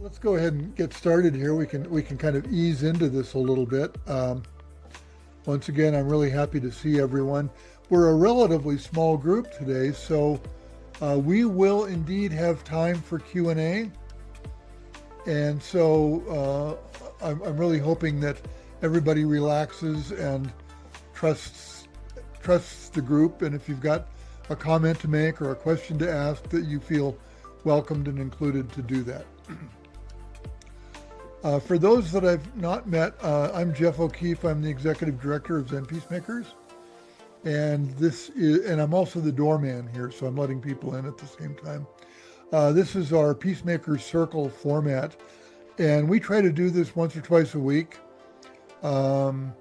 Let's go ahead and get started here. We can kind of ease into this a little bit. Once again, I'm really happy to see everyone. We're a relatively small group today, so we will indeed have time for Q&A. And so I'm really hoping that everybody relaxes and trusts the group. And if you've got a comment to make or a question to ask, that you feel welcomed and included to do that. For those that I've not met, I'm Geoff O'Keeffe. I'm the Executive Director of Zen Peacemakers. And I'm also the doorman here, so I'm letting people in at the same time. This is our Peacemakers Circle format, and we try to do this once or twice a week. And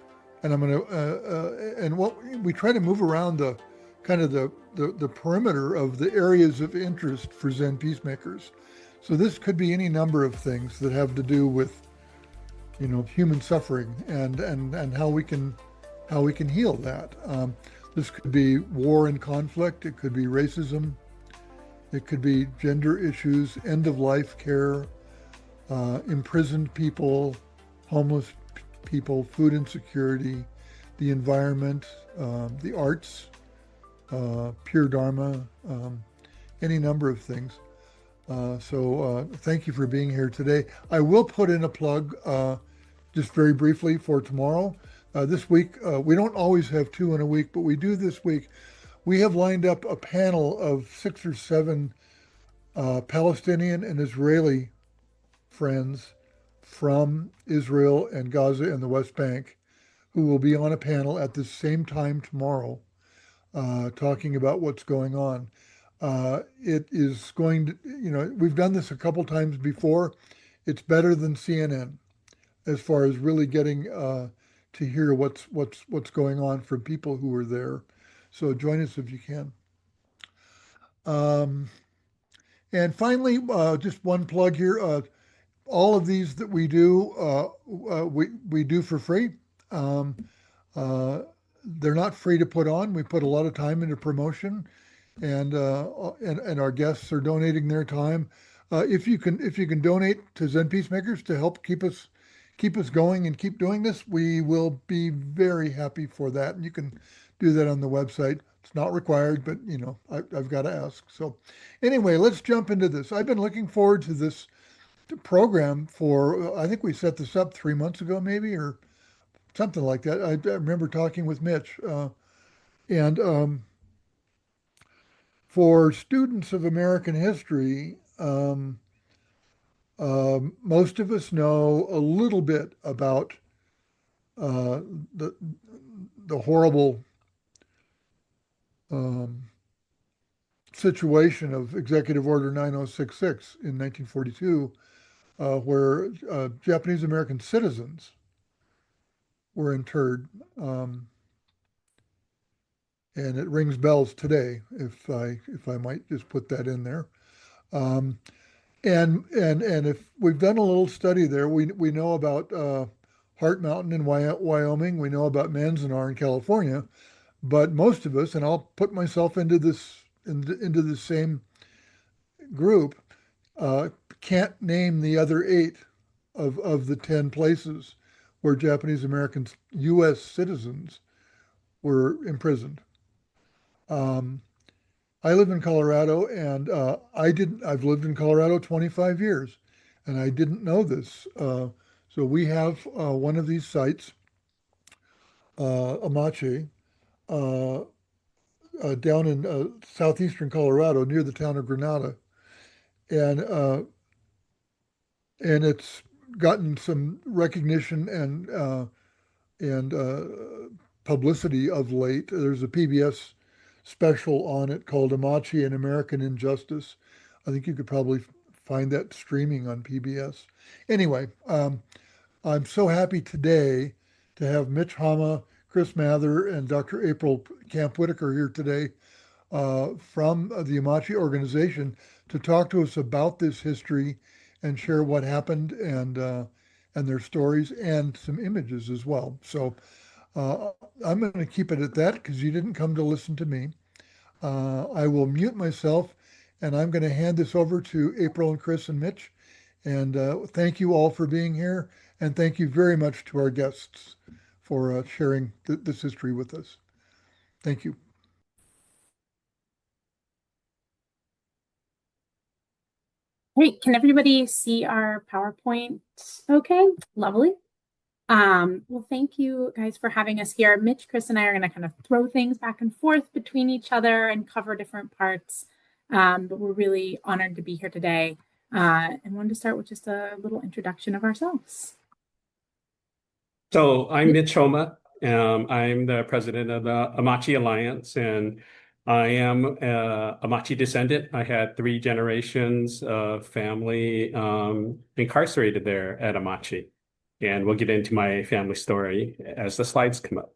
we try to move around the perimeter of the areas of interest for Zen Peacemakers. So this could be any number of things that have to do with, human suffering and how we can heal that. This could be war and conflict. It could be racism. It could be gender issues, end of life care, imprisoned people, homeless people, food insecurity, the environment, the arts, pure dharma, any number of things. So thank you for being here today. I will put in a plug just very briefly for tomorrow. This week, we don't always have two in a week, but we do this week. We have lined up a panel of 6 or 7 Palestinian and Israeli friends from Israel and Gaza and the West Bank who will be on a panel at the same time tomorrow talking about what's going on. It is going to, we've done this a couple times before. It's better than CNN as far as really getting to hear what's going on from people who are there. So join us if you can. And finally, just one plug here. All of these that we do, we do for free. They're not free to put on. We put a lot of time into promotion. And our guests are donating their time. If you can donate to Zen Peacemakers to help keep us going and keep doing this, we will be very happy for that. And you can do that on the website. It's not required, but I've got to ask. So anyway, let's jump into this. I've been looking forward to this program for, I think we set this up 3 months ago, maybe, or something like that. I remember talking with Mitch, and for students of American history, most of us know a little bit about the horrible situation of Executive Order 9066 in 1942, where Japanese American citizens were interred. And it rings bells today, if I might just put that in there. And if we've done a little study there, we know about Heart Mountain in Wyoming, we know about Manzanar in California, but most of us, and I'll put myself into the same group, can't name the other 8 of the 10 places where Japanese Americans, U.S. citizens, were imprisoned. I live in Colorado, and I've lived in Colorado 25 years, and I didn't know this. So we have one of these sites, Amache, down in southeastern Colorado near the town of Granada, and it's gotten some recognition and publicity of late. There's a PBS special on it called Amache and American Injustice. I think you could probably find that streaming on PBS. Anyway, I'm so happy today to have Mitch Homma, Chris Mather, and Dr. April Camp Whitaker here today from the Amache organization to talk to us about this history and share what happened and their stories and some images as well. So I'm going to keep it at that because you didn't come to listen to me. I will mute myself, and I'm going to hand this over to April and Chris and Mitch, And thank you all for being here. And thank you very much to our guests for sharing this history with us. Thank you. Great. Can everybody see our PowerPoint? Okay, lovely. Well, thank you guys for having us here. Mitch, Chris, and I are going to kind of throw things back and forth between each other and cover different parts. But we're really honored to be here today and wanted to start with just a little introduction of ourselves. So I'm Mitch Homma. I'm the president of the Amachi Alliance, and I am a Amachi descendant. I had 3 generations of family incarcerated there at Amachi. And we'll get into my family story as the slides come up.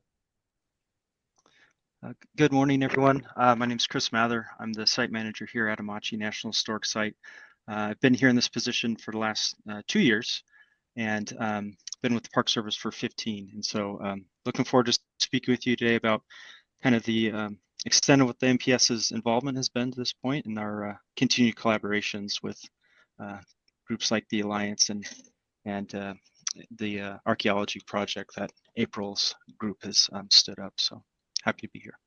Good morning, everyone. My name is Chris Mather. I'm the site manager here at Amachi National Historic Site. I've been here in this position for the last 2 years and been with the Park Service for 15. And so looking forward to speaking with you today about kind of the extent of what the NPS's involvement has been to this point and our continued collaborations with groups like the Alliance and the archaeology project that April's group has stood up. So happy to be here.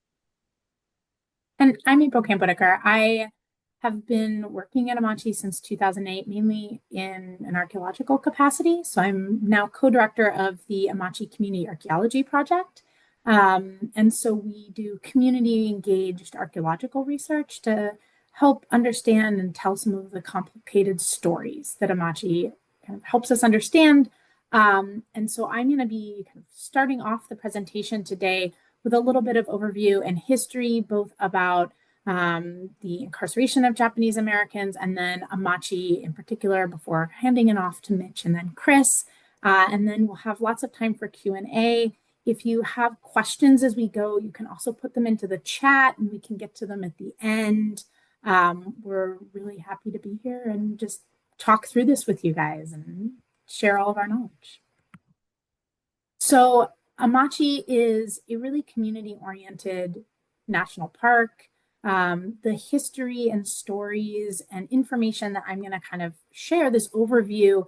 And I'm April Camp Whitaker. I have been working at Amache since 2008, mainly in an archaeological capacity. So I'm now co-director of the Amache Community Archaeology Project. And so we do community engaged archaeological research to help understand and tell some of the complicated stories that Amache kind of helps us understand. And so I'm going to be kind of starting off the presentation today with a little bit of overview and history, both about the incarceration of Japanese Americans and then Amache in particular, before handing it off to Mitch and then Chris. And then we'll have lots of time for Q&A. If you have questions as we go, you can also put them into the chat and we can get to them at the end. We're really happy to be here and just talk through this with you guys and share all of our knowledge. So Amache is a really community-oriented national park. The history and stories and information that I'm going to kind of share, this overview,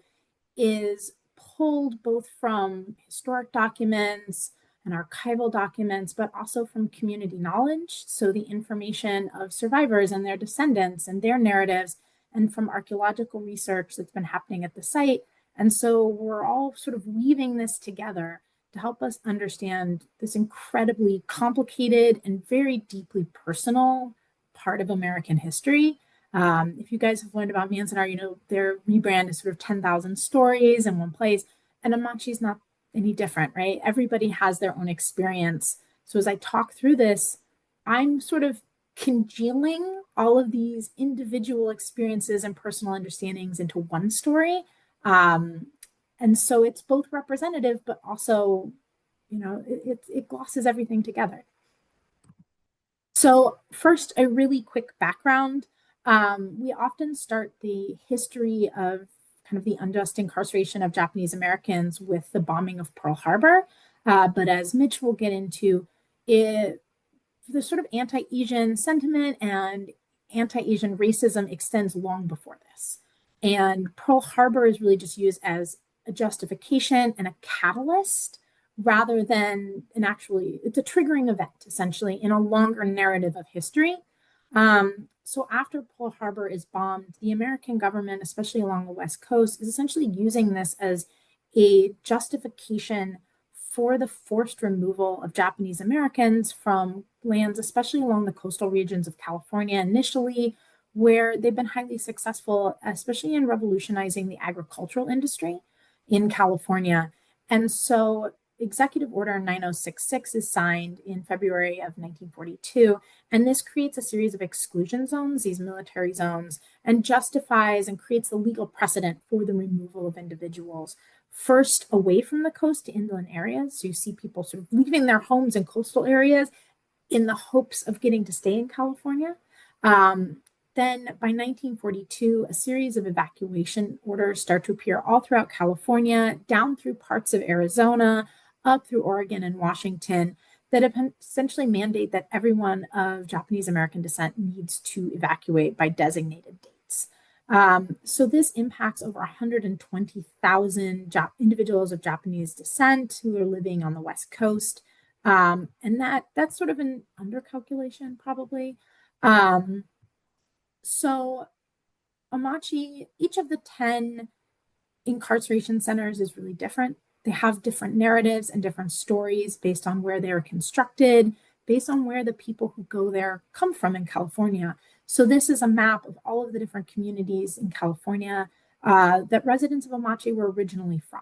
is pulled both from historic documents and archival documents, but also from community knowledge. So the information of survivors and their descendants and their narratives, and from archaeological research that's been happening at the site. And so we're all sort of weaving this together to help us understand this incredibly complicated and very deeply personal part of American history. If you guys have learned about Manzanar, you know their rebrand is sort of 10,000 stories in one place, and Amachi is not any different, right? Everybody has their own experience. So as I talk through this, I'm sort of congealing all of these individual experiences and personal understandings into one story. And so it's both representative, but also, you know, it glosses everything together. So first, a really quick background. We often start the history of kind of the unjust incarceration of Japanese Americans with the bombing of Pearl Harbor. But as Mitch will get into, the sort of anti-Asian sentiment and anti-Asian racism extends long before this. And Pearl Harbor is really just used as a justification and a catalyst rather than it's a triggering event, essentially, in a longer narrative of history. So after Pearl Harbor is bombed, the American government, especially along the West Coast, is essentially using this as a justification for the forced removal of Japanese Americans from lands, especially along the coastal regions of California initially, where they've been highly successful, especially in revolutionizing the agricultural industry in California. And so Executive Order 9066 is signed in February of 1942, and this creates a series of exclusion zones, these military zones, and justifies and creates the legal precedent for the removal of individuals, first away from the coast to inland areas. So you see people sort of leaving their homes in coastal areas in the hopes of getting to stay in California. Then by 1942, a series of evacuation orders start to appear all throughout California, down through parts of Arizona, up through Oregon and Washington, that essentially mandate that everyone of Japanese American descent needs to evacuate by designated dates. So this impacts over 120,000 individuals of Japanese descent who are living on the West Coast. And that's sort of an undercalculation, probably. So Amachi, each of the 10 incarceration centers is really different. They have different narratives and different stories based on where they're constructed, based on where the people who go there come from in California. So this is a map of all of the different communities in California that residents of Amache were originally from.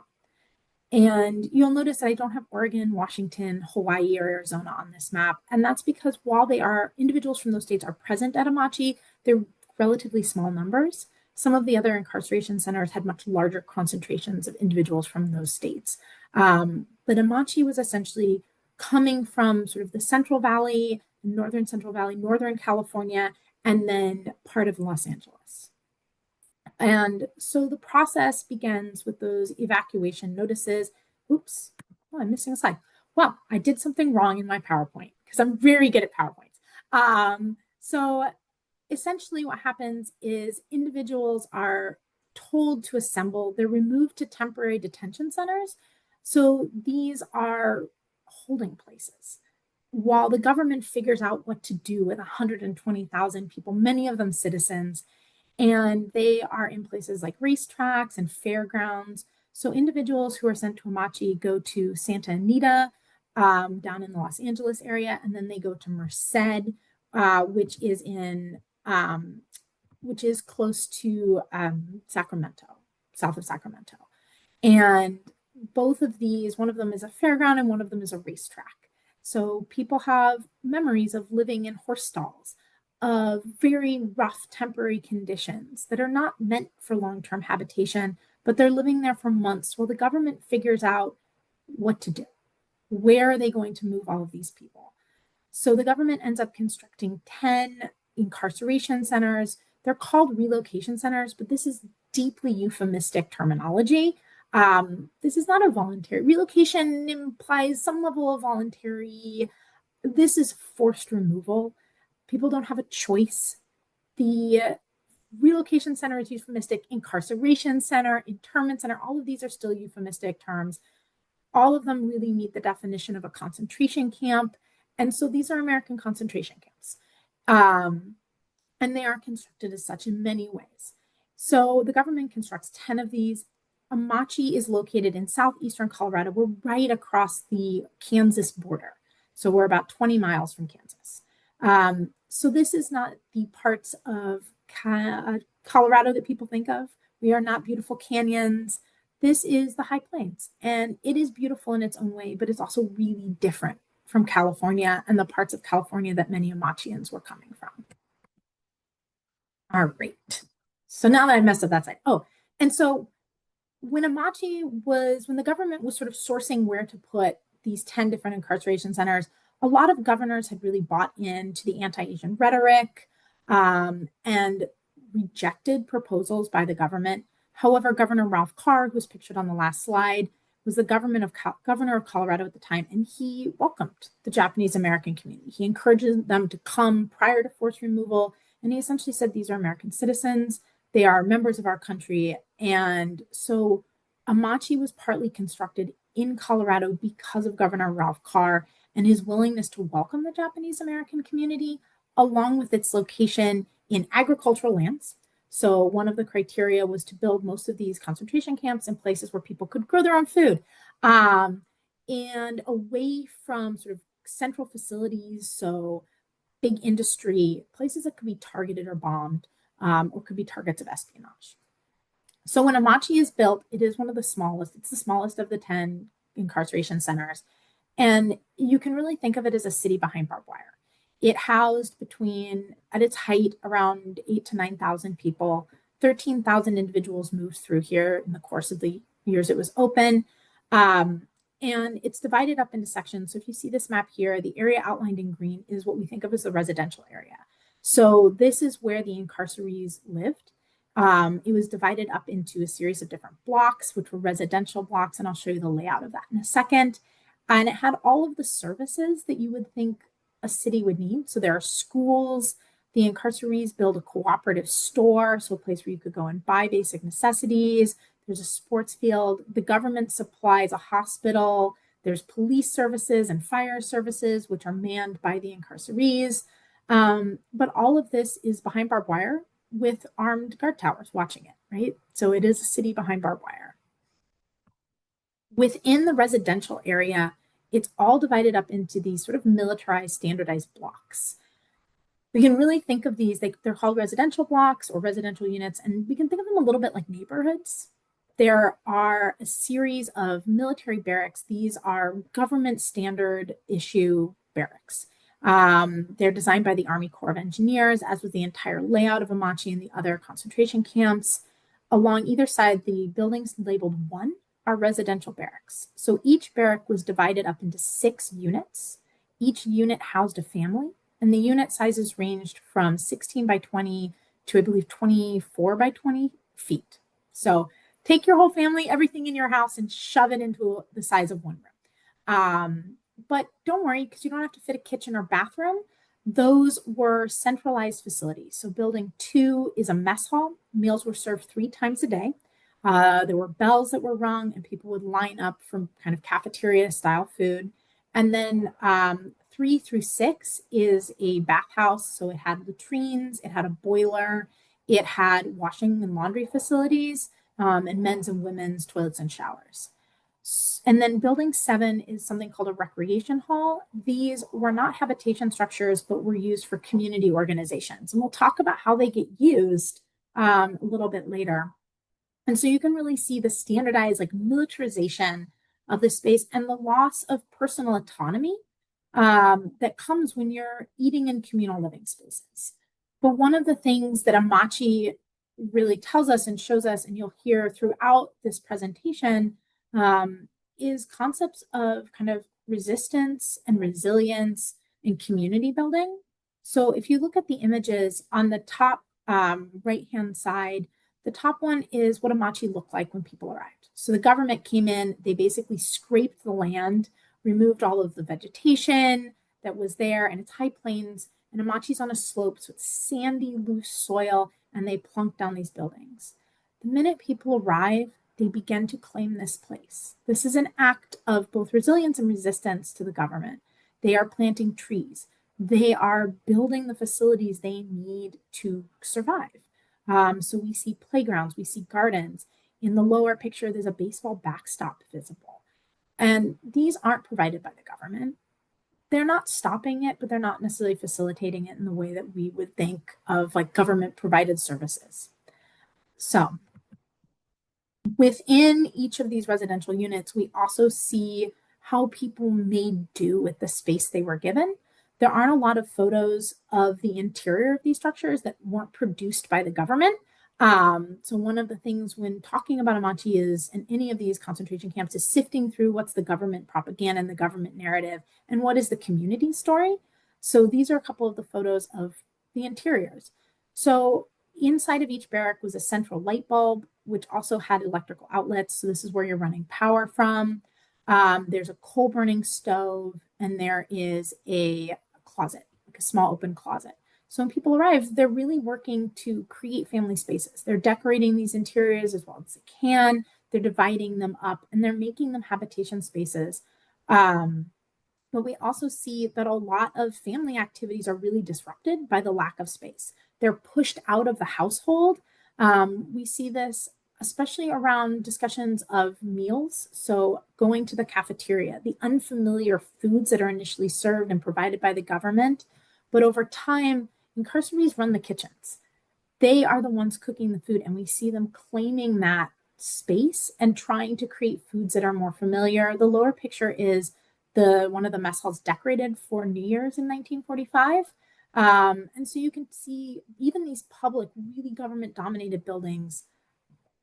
And you'll notice that I don't have Oregon, Washington, Hawaii, or Arizona on this map. And that's because while individuals from those states are present at Amache, they're relatively small numbers. Some of the other incarceration centers had much larger concentrations of individuals from those states. But Amache was essentially coming from sort of the Central Valley, Northern Central Valley, Northern California, and then part of Los Angeles. And so the process begins with those evacuation notices. Oops, I'm missing a slide. Well, I did something wrong in my PowerPoint because I'm very good at PowerPoints. So essentially what happens is individuals are told to assemble. They're removed to temporary detention centers. So these are holding places. While the government figures out what to do with 120,000 people, many of them citizens, and they are in places like racetracks and fairgrounds. So individuals who are sent to Amache go to Santa Anita down in the Los Angeles area, and then they go to Merced, which is close to Sacramento, south of Sacramento. And both of these, one of them is a fairground and one of them is a racetrack. So people have memories of living in horse stalls, of very rough temporary conditions that are not meant for long-term habitation, but they're living there for months while the government figures out what to do. Where are they going to move all of these people? So the government ends up constructing 10 incarceration centers. They're called relocation centers, but this is deeply euphemistic terminology. This is not a voluntary. Relocation implies some level of voluntary. This is forced removal. People don't have a choice. The relocation center is euphemistic. Incarceration center, internment center, all of these are still euphemistic terms. All of them really meet the definition of a concentration camp. And so these are American concentration camps. And they are constructed as such in many ways. So the government constructs 10 of these. Amache is located in southeastern Colorado. We're right across the Kansas border. So we're about 20 miles from Kansas. So this is not the parts of Colorado that people think of. We are not beautiful canyons. This is the high plains. And it is beautiful in its own way, but it's also really different from California and the parts of California that many Amachians were coming from. All right. So now that I messed up that side. Oh, and so when the government was sort of sourcing where to put these 10 different incarceration centers, a lot of governors had really bought into the anti-Asian rhetoric and rejected proposals by the government. However, Governor Ralph Carr, who's pictured on the last slide, was the governor of Colorado at the time, and he welcomed the Japanese American community. He encouraged them to come prior to forced removal, and he essentially said, these are American citizens, they are members of our country. And so Amache was partly constructed in Colorado because of Governor Ralph Carr and his willingness to welcome the Japanese American community, along with its location in agricultural lands. So one of the criteria was to build most of these concentration camps in places where people could grow their own food, and away from sort of central facilities, so big industry, places that could be targeted or bombed, or could be targets of espionage. So when Amache is built, it is one of the smallest. It's the smallest of the 10 incarceration centers. And you can really think of it as a city behind barbed wire. It housed at its height, around 8,000 to 9,000 people. 13,000 individuals moved through here in the course of the years it was open. And it's divided up into sections. So if you see this map here, the area outlined in green is what we think of as the residential area. So this is where the incarcerees lived. It was divided up into a series of different blocks, which were residential blocks, and I'll show you the layout of that in a second. And it had all of the services that you would think a city would need. So there are schools, The incarcerees build a cooperative store, so a place where you could go and buy basic necessities. There's a sports field. The government supplies a hospital. There's police services and fire services, which are manned by the incarcerees. But all of this is behind barbed wire with armed guard towers watching it, right? So it is a city behind barbed wire. Within the residential area, it's all divided up into these sort of militarized, standardized blocks. We can really think of these, they're called residential blocks or residential units, and we can think of them a little bit like neighborhoods. There are a series of military barracks. These are government standard issue barracks. They're designed by the Army Corps of Engineers, as was the entire layout of Amache and the other concentration camps. Along either side, the buildings labeled 1 are residential barracks. So each barrack was divided up into 6 units. Each unit housed a family, and the unit sizes ranged from 16 by 20 to, I believe, 24 by 20 feet. So take your whole family, everything in your house, and shove it into the size of one room. But don't worry, because you don't have to fit a kitchen or bathroom. Those were centralized facilities. So building 2 is a mess hall. Meals were served 3 times a day. There were bells that were rung, and people would line up for kind of cafeteria style food. And then 3 through 6 is a bathhouse. So it had latrines, it had a boiler, it had washing and laundry facilities, and men's and women's toilets and showers. And then building 7 is something called a recreation hall. These were not habitation structures, but were used for community organizations. And we'll talk about how they get used a little bit later. And so you can really see the standardized militarization of the space and the loss of personal autonomy that comes when you're eating in communal living spaces. But one of the things that Amache really tells us and shows us, and you'll hear throughout this presentation, is concepts of kind of resistance and resilience and community building. So if you look at the images on the top right-hand side, the top one is what Amache looked like when people arrived. So the government came in, they basically scraped the land, removed all of the vegetation that was there, and it's high plains, and Amache's on a slope, so it's sandy, loose soil, and they plunk down these buildings. The minute people arrive, they begin to claim this place. This is an act of both resilience and resistance to the government. They are planting trees. They are building the facilities they need to survive. So we see playgrounds, we see gardens. In the lower picture, there's a baseball backstop visible. And these aren't provided by the government. They're not stopping it, but they're not necessarily facilitating it in the way that we would think of government provided services. So within each of these residential units, we also see how people made do with the space they were given. There aren't a lot of photos of the interior of these structures that weren't produced by the government. So one of the things when talking about Amache is, in any of these concentration camps, is sifting through what's the government propaganda and the government narrative and what is the community story. So these are a couple of the photos of the interiors. So inside of each barrack was a central light bulb, which also had electrical outlets. So this is where you're running power from. There's a coal burning stove, and there is a closet, a small open closet. So when people arrive, they're really working to create family spaces. They're decorating these interiors as well as they can. They're dividing them up, and they're making them habitation spaces. But we also see that a lot of family activities are really disrupted by the lack of space. They're pushed out of the household. We see this especially around discussions of meals. So going to the cafeteria, the unfamiliar foods that are initially served and provided by the government. But over time, incarcerees run the kitchens. They are the ones cooking the food, and we see them claiming that space and trying to create foods that are more familiar. The lower picture is one of the mess halls decorated for New Year's in 1945. And so you can see even these public, really government-dominated buildings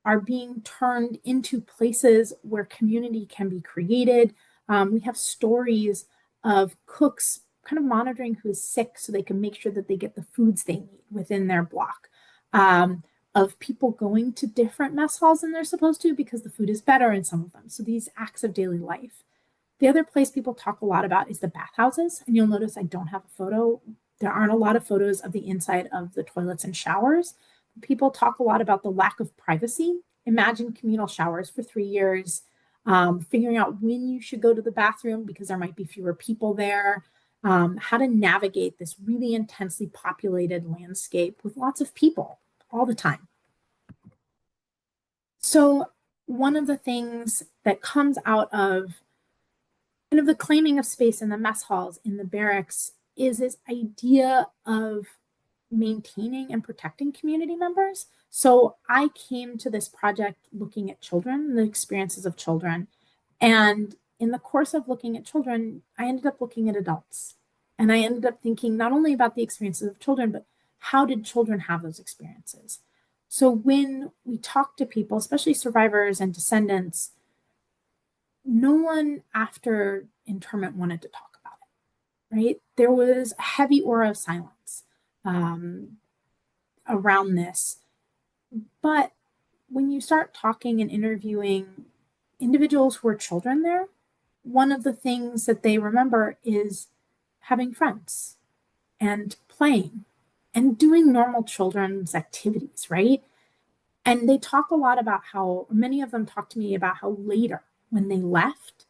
are being turned into places where community can be created. We have stories of cooks kind of monitoring who's sick so they can make sure that they get the foods they need within their block. Of people going to different mess halls than they're supposed to because the food is better in some of them. So these acts of daily life. The other place people talk a lot about is the bathhouses. And you'll notice I don't have a photo There aren't a lot of photos of the inside of the toilets and showers. People talk a lot about the lack of privacy. Imagine communal showers for 3 years, figuring out when you should go to the bathroom because there might be fewer people there, how to navigate this really intensely populated landscape with lots of people all the time. So one of the things that comes out of kind of the claiming of space in the mess halls, in the barracks, is this idea of maintaining and protecting community members. So I came to this project looking at children, the experiences of children. And in the course of looking at children, I ended up looking at adults. And I ended up thinking not only about the experiences of children, but how did children have those experiences? So when we talk to people, especially survivors and descendants, no one after internment wanted to talk about it, right? There was a heavy aura of silence around this. But when you start talking and interviewing individuals who are children there, one of the things that they remember is having friends and playing and doing normal children's activities, right? And they talk a lot about how, many of them talk to me about how later, when they left,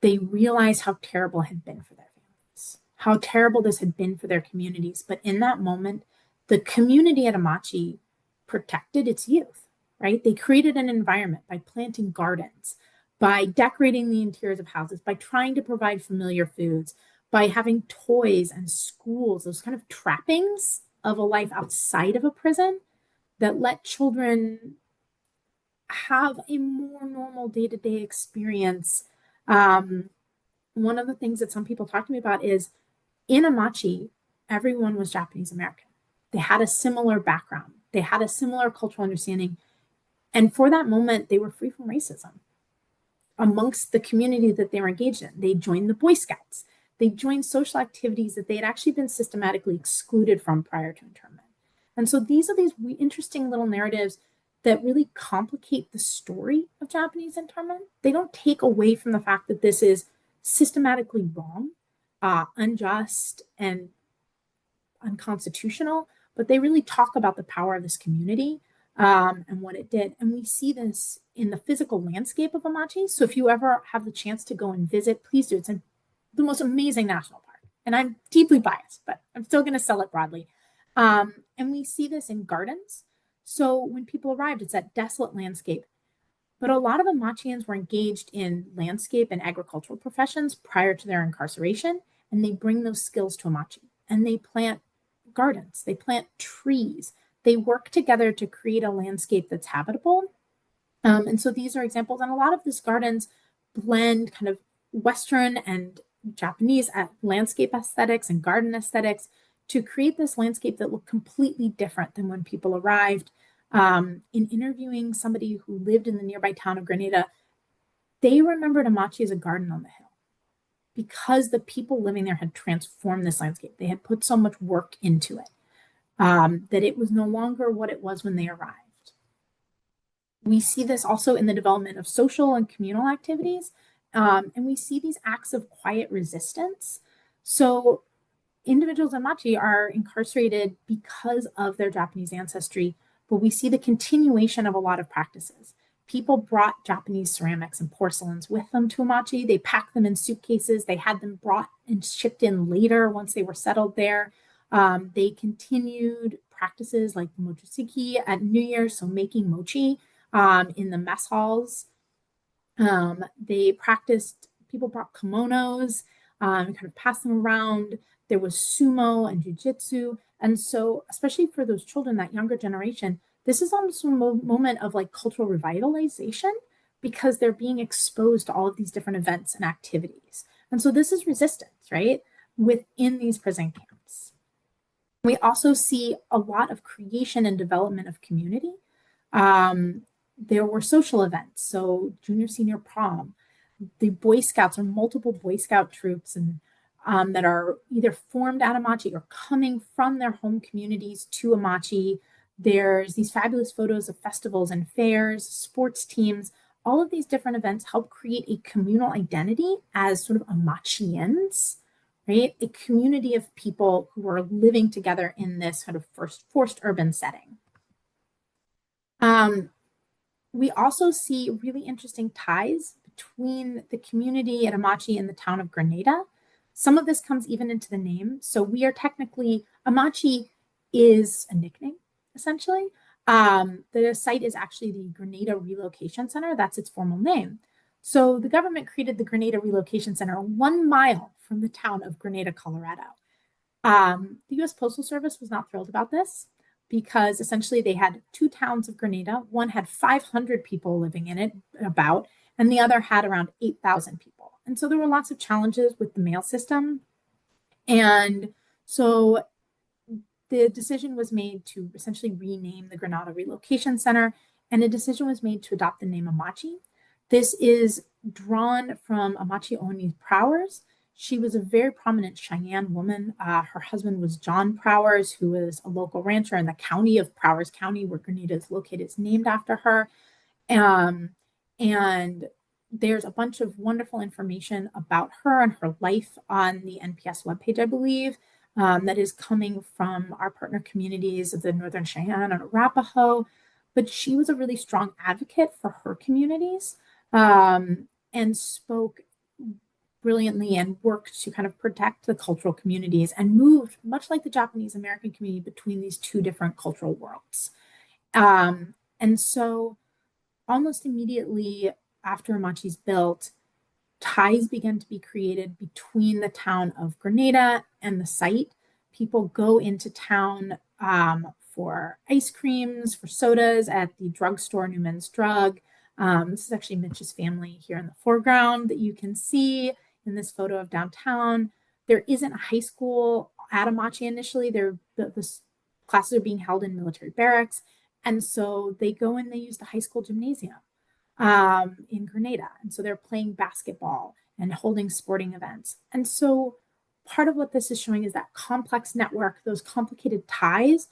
they realized how terrible it had been for their families, how terrible this had been for their communities. But in that moment, the community at Amache protected its youth, right? They created an environment by planting gardens, by decorating the interiors of houses, by trying to provide familiar foods, by having toys and schools, those kind of trappings of a life outside of a prison that let children have a more normal day-to-day experience. One of the things that some people talk to me about is in Amache, everyone was Japanese American. They had a similar background. They had a similar cultural understanding. And for that moment, they were free from racism amongst the community that they were engaged in. They joined the Boy Scouts. They joined social activities that they had actually been systematically excluded from prior to internment. And so these are these interesting little narratives that really complicate the story of Japanese internment. They don't take away from the fact that this is systematically wrong, unjust, and unconstitutional, but they really talk about the power of this community and what it did. And we see this in the physical landscape of Amache. So if you ever have the chance to go and visit, please do. It's the most amazing national park. And I'm deeply biased, but I'm still going to sell it broadly. And we see this in gardens. So when people arrived, it's that desolate landscape. But a lot of Amachians were engaged in landscape and agricultural professions prior to their incarceration, and they bring those skills to Amache. And they plant gardens, they plant trees, they work together to create a landscape that's habitable. And so these are examples, and a lot of these gardens blend kind of Western and Japanese landscape aesthetics and garden aesthetics to create this landscape that looked completely different than when people arrived. In interviewing somebody who lived in the nearby town of Grenada, they remembered Amache as a garden on the hill because the people living there had transformed this landscape. They had put so much work into it that it was no longer what it was when they arrived. We see this also in the development of social and communal activities, and we see these acts of quiet resistance. So individuals in Amache are incarcerated because of their Japanese ancestry, but we see the continuation of a lot of practices. People brought Japanese ceramics and porcelains with them to Amache. They packed them in suitcases. They had them brought and shipped in later once they were settled there. They continued practices like mochisuki at New Year's, so making mochi in the mess halls. They practiced, people brought kimonos and kind of passed them around. There was sumo and jujitsu. And so, especially for those children, that younger generation, this is almost a moment of like cultural revitalization because they're being exposed to all of these different events and activities. And so this is resistance, right? Within these prison camps. We also see a lot of creation and development of community. There were social events, so junior, senior prom, the Boy Scouts or multiple Boy Scout troops and that are either formed at Amache or coming from their home communities to Amache. There's these fabulous photos of festivals and fairs, sports teams. All of these different events help create a communal identity as sort of Amachians, right? A community of people who were living together in this kind of forced urban setting. We also see really interesting ties between the community at Amachi and the town of Grenada. Some of this comes even into the name. So we are technically, Amachi is a nickname, essentially. The site is actually the Grenada Relocation Center. That's its formal name. So the government created the Grenada Relocation Center 1 mile from the town of Grenada, Colorado. The U.S. Postal Service was not thrilled about this because essentially they had 2 towns of Grenada. One had 500 people living in it, and the other had around 8,000 people. And so there were lots of challenges with the mail system. And so the decision was made to essentially rename the Grenada Relocation Center, and a decision was made to adopt the name Amachi. This is drawn from Amache Oni Prowers. She was a very prominent Cheyenne woman. Her husband was John Prowers, who was a local rancher in the county of Prowers County, where Grenada is located, is named after her. And there's a bunch of wonderful information about her and her life on the NPS webpage, I believe, that is coming from our partner communities of the Northern Cheyenne and Arapaho. But she was a really strong advocate for her communities, and spoke brilliantly and worked to kind of protect the cultural communities and moved, much like the Japanese American community, between these 2 different cultural worlds. And so almost immediately after Amachi's built, ties began to be created between the town of Grenada and the site. People go into town for ice creams, for sodas at the drugstore, Newman's Drug. This is actually Mitch's family here in the foreground that you can see in this photo of downtown. There isn't a high school at Amachi initially. The classes are being held in military barracks. And so they go and they use the high school gymnasium in Grenada. And so they're playing basketball and holding sporting events. And so part of what this is showing is that complex network, those complicated ties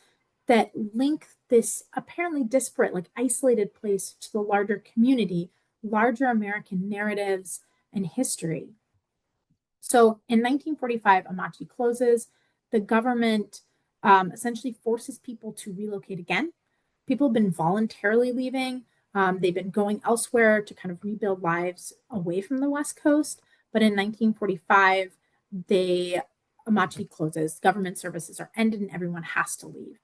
that link this apparently disparate, like isolated place to the larger community, larger American narratives and history. So in 1945, Amachi closes. The government essentially forces people to relocate again. People have been voluntarily leaving. They've been going elsewhere to kind of rebuild lives away from the West Coast. But in 1945, Amachi closes. Government services are ended and everyone has to leave.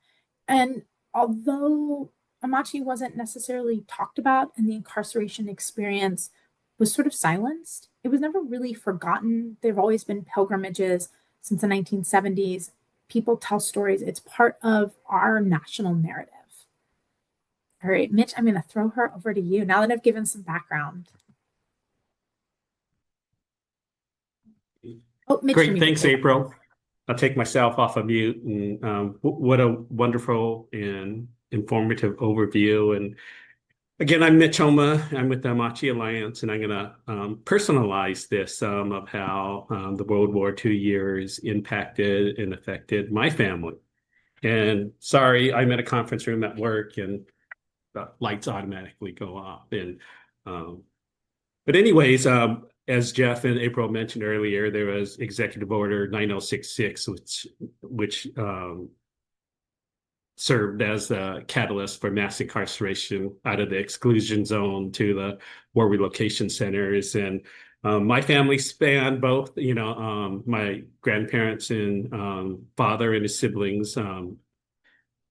And although Amachi wasn't necessarily talked about and the incarceration experience was sort of silenced, it was never really forgotten. There have always been pilgrimages since the 1970s. People tell stories. It's part of our national narrative. All right, Mitch, I'm going to throw her over to you now that I've given some background. Oh, Mitch, great. Thanks, April. I'll take myself off of mute. And what a wonderful and informative overview. And again, I'm Mitch Homma. I'm with the Amachi Alliance, and I'm going to personalize this of how the World War II years impacted and affected my family. And sorry, I'm at a conference room at work, and the lights automatically go off. And but anyways, as Geoff and April mentioned earlier, there was Executive Order 9066, which served as the catalyst for mass incarceration out of the exclusion zone to the war relocation centers. And my family spanned both, my grandparents and father and his siblings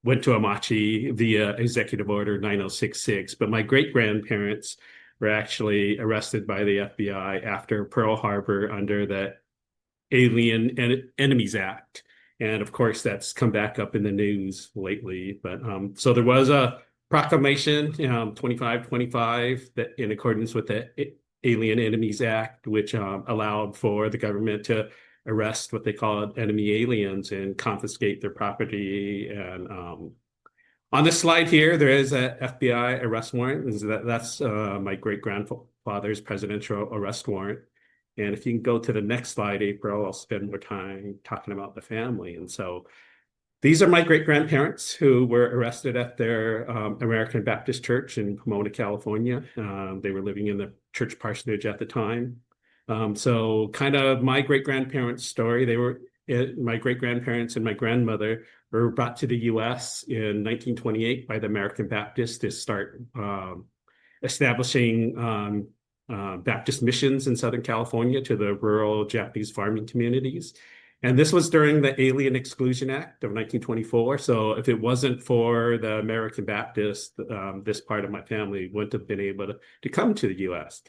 went to Amachi via Executive Order 9066, but my great-grandparents were actually arrested by the FBI after Pearl Harbor under the Alien Enemies Act. And of course, that's come back up in the news lately. But so there was a proclamation, 2525, that in accordance with the Alien Enemies Act, which allowed for the government to arrest what they called enemy aliens and confiscate their property. And on this slide here, there is a FBI arrest warrant. That's my great-grandfather's presidential arrest warrant. And if you can go to the next slide, April, I'll spend more time talking about the family. And so these are my great-grandparents who were arrested at their American Baptist Church in Pomona, California. They were living in the church parsonage at the time. So kind of my great-grandparents' story, my great-grandparents and my grandmother were brought to the U.S. in 1928 by the American Baptists to start establishing Baptist missions in Southern California to the rural Japanese farming communities. And this was during the Alien Exclusion Act of 1924. So if it wasn't for the American Baptists, this part of my family wouldn't have been able to come to the U.S.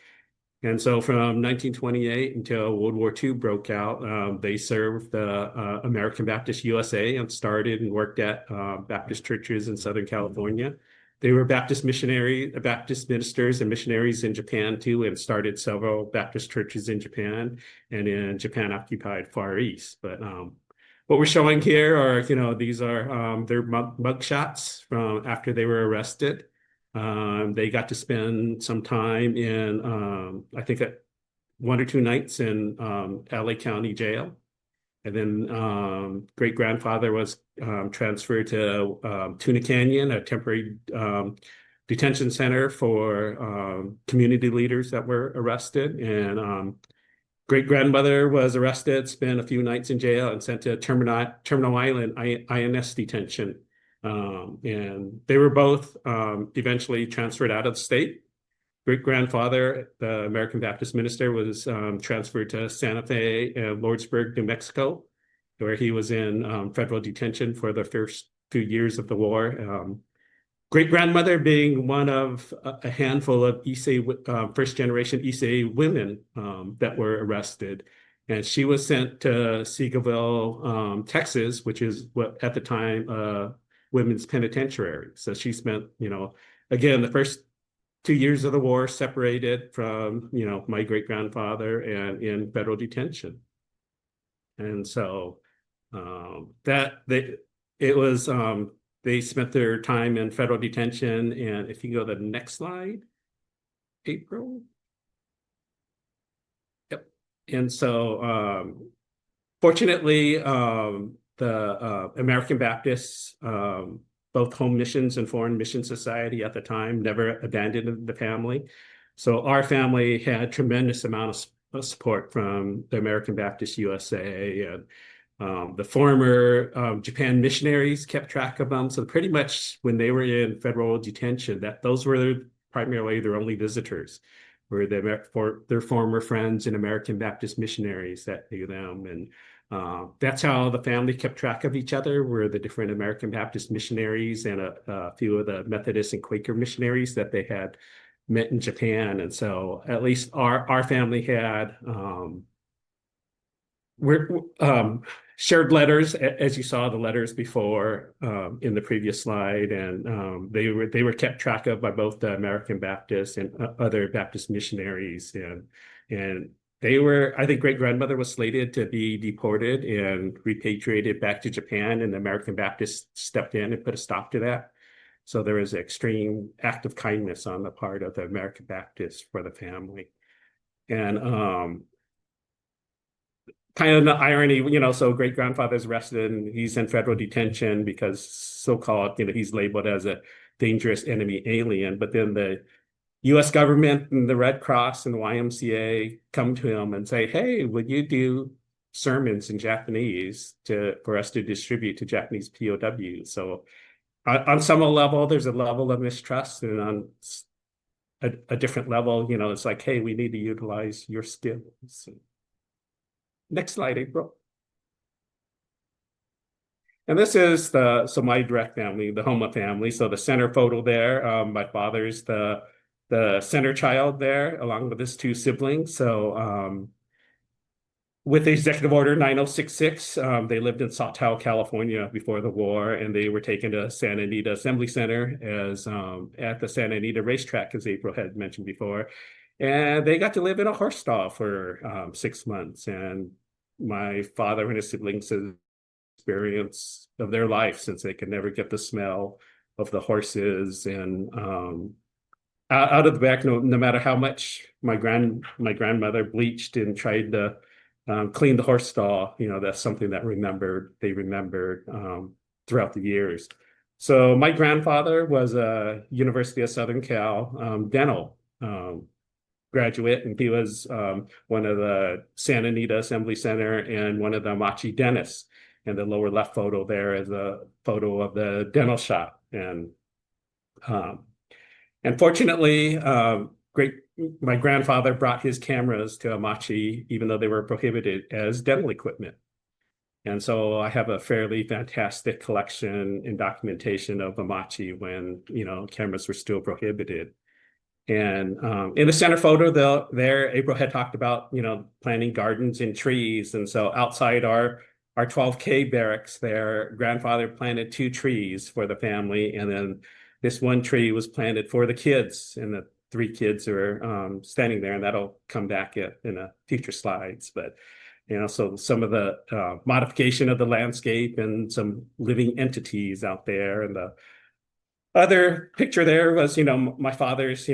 And so from 1928 until World War II broke out, they served the American Baptist USA and started and worked at Baptist churches in Southern California. They were Baptist ministers and missionaries in Japan too, and started several Baptist churches in Japan and in Japan-occupied Far East. But what we're showing here are, these are their mug shots from after they were arrested. They got to spend some time in, I think, 1 or 2 nights in LA County Jail. And then great-grandfather was transferred to Tuna Canyon, a temporary detention center for community leaders that were arrested. And great-grandmother was arrested, spent a few nights in jail, and sent to Terminal Island INS detention. And they were both eventually transferred out of the state. Great-grandfather, the American Baptist minister, was transferred to Santa Fe and Lordsburg, New Mexico, where he was in federal detention for the first few years of the war. Great-grandmother being one of a handful of first-generation Issei women that were arrested. And she was sent to Seagoville, Texas, which is what at the time women's penitentiary. So she spent, again, the first 2 years of the war separated from, my great-grandfather and in federal detention. And so they spent their time in federal detention. And if you go to the next slide, April. Yep. And so fortunately, the American Baptists, both home missions and foreign mission society at the time, never abandoned the family. So our family had tremendous amount of support from the American Baptist USA, and the former Japan missionaries kept track of them. So pretty much when they were in federal detention, those were primarily their only visitors, were their former friends and American Baptist missionaries that knew them. And that's how the family kept track of each other, were the different American Baptist missionaries and a few of the Methodist and Quaker missionaries that they had met in Japan. And so at least our family had shared letters, as you saw the letters before in the previous slide, and they were kept track of by both the American Baptists and other Baptist missionaries, and they were, I think great-grandmother was slated to be deported and repatriated back to Japan, and the American Baptists stepped in and put a stop to that. So there was an extreme act of kindness on the part of the American Baptists for the family. And kind of the irony, so great-grandfather's arrested and he's in federal detention because so-called, he's labeled as a dangerous enemy alien, but then the U.S. government and the Red Cross and the YMCA come to him and say, hey, would you do sermons in Japanese for us to distribute to Japanese POWs? So on some level, there's a level of mistrust, and on a different level, it's like, hey, we need to utilize your skills. Next slide, April. And this is my direct family, the Homma family. So the center photo there, my father's the center child there, along with his 2 siblings. So with Executive Order 9066, they lived in Sawtelle, California before the war, and they were taken to Santa Anita Assembly Center as at the Santa Anita racetrack, as April had mentioned before. And they got to live in a horse stall for 6 months. And my father and his siblings had experience of their life, since they could never get the smell of the horses, and out of the back, no matter how much my grandmother bleached and tried to clean the horse stall, that's something that they remembered throughout the years. So my grandfather was a University of Southern Cal dental graduate, and he was one of the Santa Anita Assembly Center and one of the Amachi dentists. And the lower left photo there is a photo of the dental shop. And fortunately, my grandfather brought his cameras to Amachi, even though they were prohibited, as dental equipment. And so I have a fairly fantastic collection and documentation of Amachi when, cameras were still prohibited. And in the center photo there, April had talked about, planting gardens and trees. And so outside our 12K barracks there, grandfather planted 2 trees for the family. And then this one tree was planted for the kids, and the 3 kids are standing there, and that'll come back in a future slides. But so some of the modification of the landscape and some living entities out there. And the other picture there was, my father's,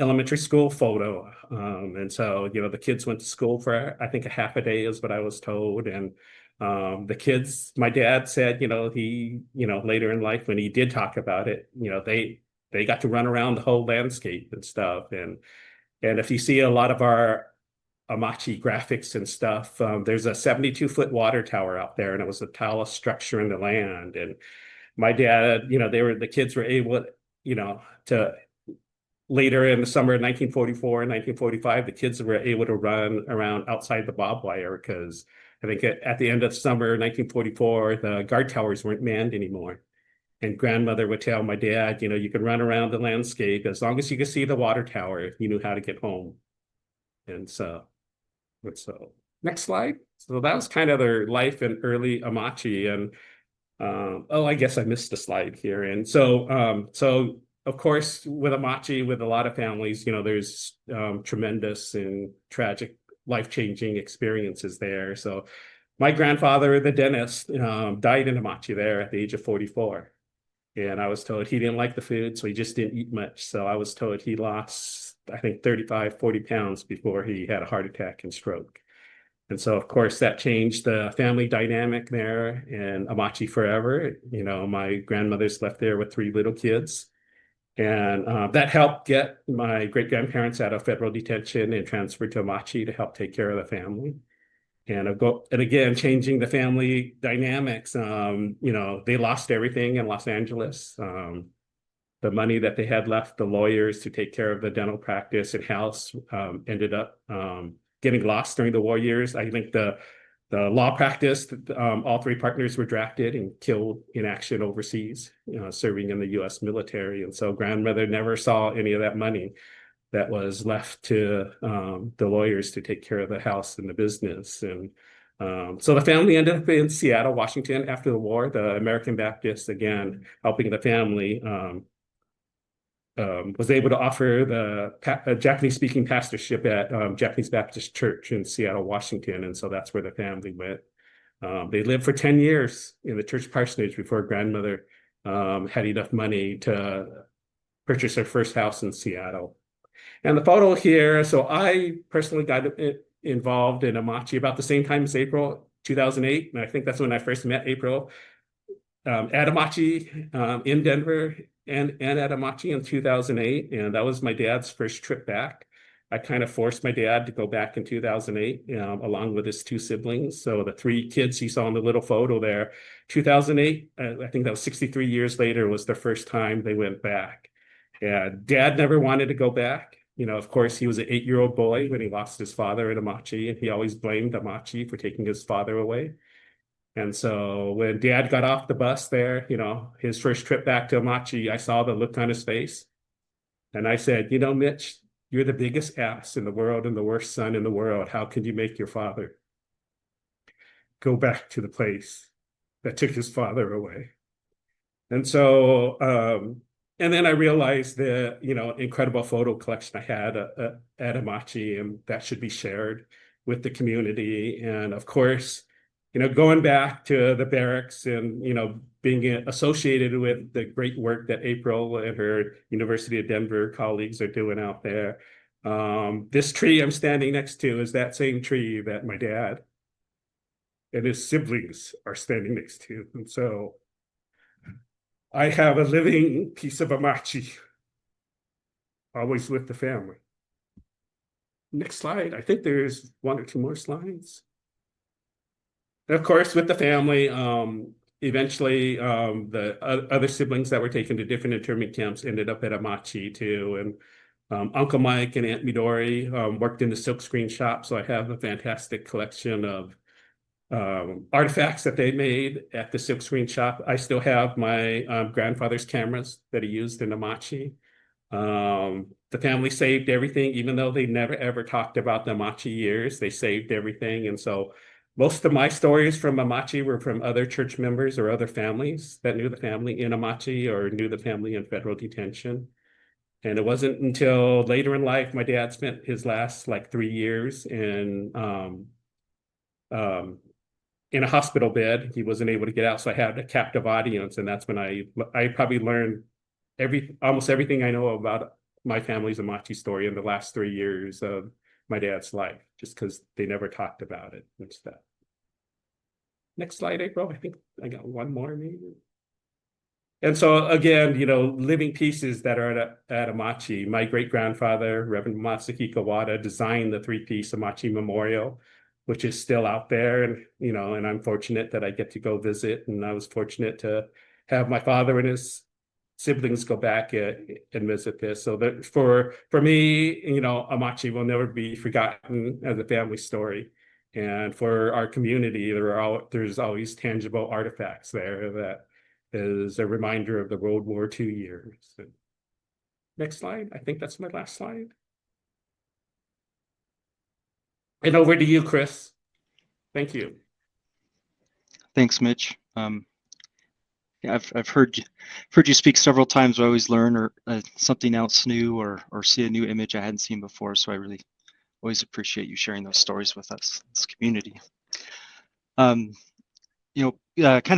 elementary school photo. And so, the kids went to school for, I think, a half a day is what I was told. And the kids, my dad said, he, later in life when he did talk about it, they got to run around the whole landscape and stuff. And if you see a lot of our Amachi graphics and stuff, there's a 72-foot water tower out there, and it was the tallest structure in the land. And my dad, the kids were able, to later in the summer of 1944 and 1945, the kids were able to run around outside the barbed wire, because I think at the end of summer 1944, the guard towers weren't manned anymore. And grandmother would tell my dad, you can run around the landscape as long as you could see the water tower, you knew how to get home. And so next slide. So that was kind of their life in early Amachi. And I guess I missed a slide here. And so of course, with Amachi, with a lot of families, there's tremendous and tragic, life-changing experiences there. So my grandfather, the dentist, died in Amachi there at the age of 44. And I was told he didn't like the food, so he just didn't eat much. So I was told he lost, I think, 35, 40 pounds before he had a heart attack and stroke. And so, of course, that changed the family dynamic there in Amachi forever. My grandmother's left there with 3 little kids. And that helped get my great-grandparents out of federal detention and transferred to Amachi to help take care of the family. And again, changing the family dynamics, they lost everything in Los Angeles. The money that they had left, the lawyers to take care of the dental practice and house, ended up getting lost during the war years. I think the law practice, all 3 partners were drafted and killed in action overseas, serving in the U.S. military. And so grandmother never saw any of that money that was left to the lawyers to take care of the house and the business. And so the family ended up in Seattle, Washington after the war. The American Baptists, again, helping the family, was able to offer the Japanese-speaking pastorship at Japanese Baptist Church in Seattle, Washington. And so that's where the family went. They lived for 10 years in the church parsonage before grandmother had enough money to purchase her first house in Seattle. And the photo here, so I personally got involved in Amachi about the same time as April, 2008. And I think that's when I first met April at Amachi in Denver and at Amachi in 2008. And that was my dad's first trip back. I kind of forced my dad to go back in 2008, along with his 2 siblings. So the 3 kids you saw in the little photo there, 2008, I think that was 63 years later, was the first time they went back. And Dad never wanted to go back. Of course, he was an 8-year-old boy when he lost his father at Amachi, and he always blamed Amachi for taking his father away. And so when Dad got off the bus there, his first trip back to Amachi, I saw the look on his face. And I said, Mitch, you're the biggest ass in the world and the worst son in the world. How can you make your father go back to the place that took his father away? And so, and then I realized the, incredible photo collection I had at Amachi, and that should be shared with the community. And of course, going back to the barracks and, being associated with the great work that April and her University of Denver colleagues are doing out there. This tree I'm standing next to is that same tree that my dad and his siblings are standing next to. And so I have a living piece of Amachi, always with the family. Next slide. I think there's one or two more slides. And of course, with the family, eventually the other siblings that were taken to different internment camps ended up at Amachi too. And Uncle Mike and Aunt Midori worked in the silkscreen shop. So I have a fantastic collection of artifacts that they made at the silkscreen shop. I still have my grandfather's cameras that he used in Amachi. The family saved everything, even though they never ever talked about the Amachi years. They saved everything. And so most of my stories from Amachi were from other church members or other families that knew the family in Amachi or knew the family in federal detention. And it wasn't until later in life, my dad spent his last like 3 years in a hospital bed. He wasn't able to get out, so I had a captive audience, and that's when I probably learned almost everything I know about my family's Amachi story in the last 3 years of my dad's life, just because they never talked about it and stuff. Next slide, April. I think I got one more maybe. And so again, living pieces that are at Amachi. My great-grandfather, Reverend Masahiko Wada, designed the 3-piece Amachi Memorial, which is still out there. And, and I'm fortunate that I get to go visit. And I was fortunate to have my father and his siblings go back and visit this. So that for me, Amachi will never be forgotten as a family story. And for our community, there's always tangible artifacts there that is a reminder of the World War II years. Next slide. I think that's my last slide. And over to you, Chris. Thank you. Thanks, Mitch. Yeah, I've heard you speak several times. I always learn something else new or see a new image I hadn't seen before. So I really always appreciate you sharing those stories with us, this community. Kind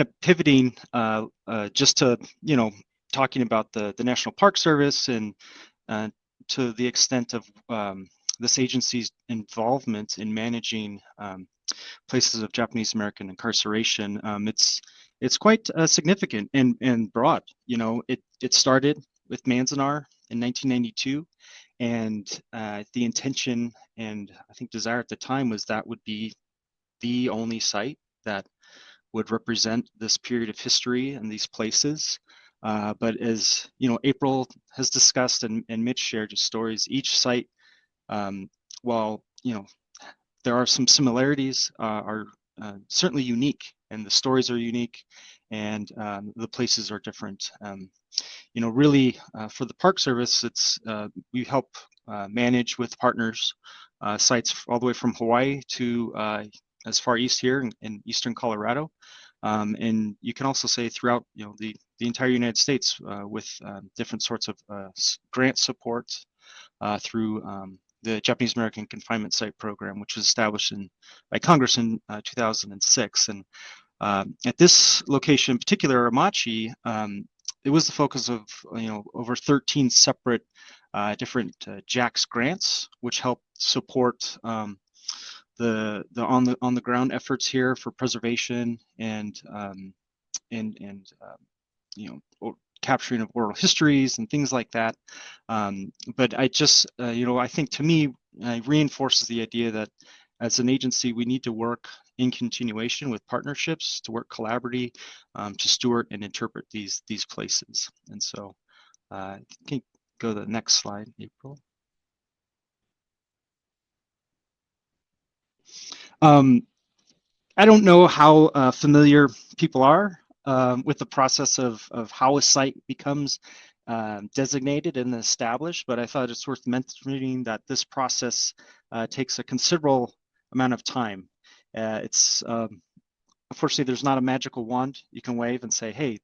of pivoting just to talking about the National Park Service and to the extent of this agency's involvement in managing places of Japanese American incarceration. It's quite significant and broad. It started with Manzanar in 1992, and the intention and I think desire at the time was that would be the only site that would represent this period of history and these places. But as April has discussed and Mitch shared his stories, each site, while there are some similarities, are certainly unique, and the stories are unique, and the places are different. Really, for the Park Service, we help manage with partners sites all the way from Hawaii to as far east here in eastern Colorado, and you can also say throughout the entire United States with different sorts of grant support through the Japanese American Confinement Site Program, which was established by Congress in 2006. And at this location in particular, Amachi, it was the focus of over 13 separate different JAX grants, which helped support the on the ground efforts here for preservation and capturing of oral histories and things like that. But I just I think to me it reinforces the idea that as an agency we need to work in continuation with partnerships, to work collaboratively, to steward and interpret these places. And so can you go to the next slide, April? I don't know how familiar people are with the process of how a site becomes designated and established, but I thought it's worth mentioning that this process takes a considerable amount of time. Unfortunately, there's not a magical wand you can wave and say, hey,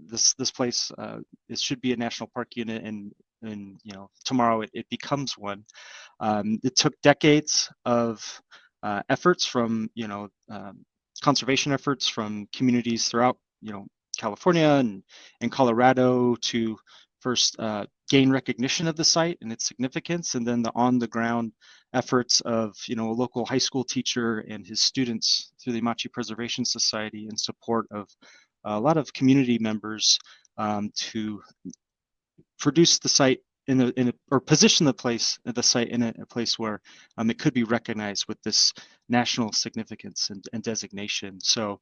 this place it should be a national park unit, and tomorrow it becomes one. It took decades of efforts from conservation efforts from communities throughout California and Colorado to first gain recognition of the site and its significance, and then the on-the-ground efforts of a local high school teacher and his students through the Amachi Preservation Society in support of a lot of community members to produce the site or position the site in a place where it could be recognized with this national significance and designation. So,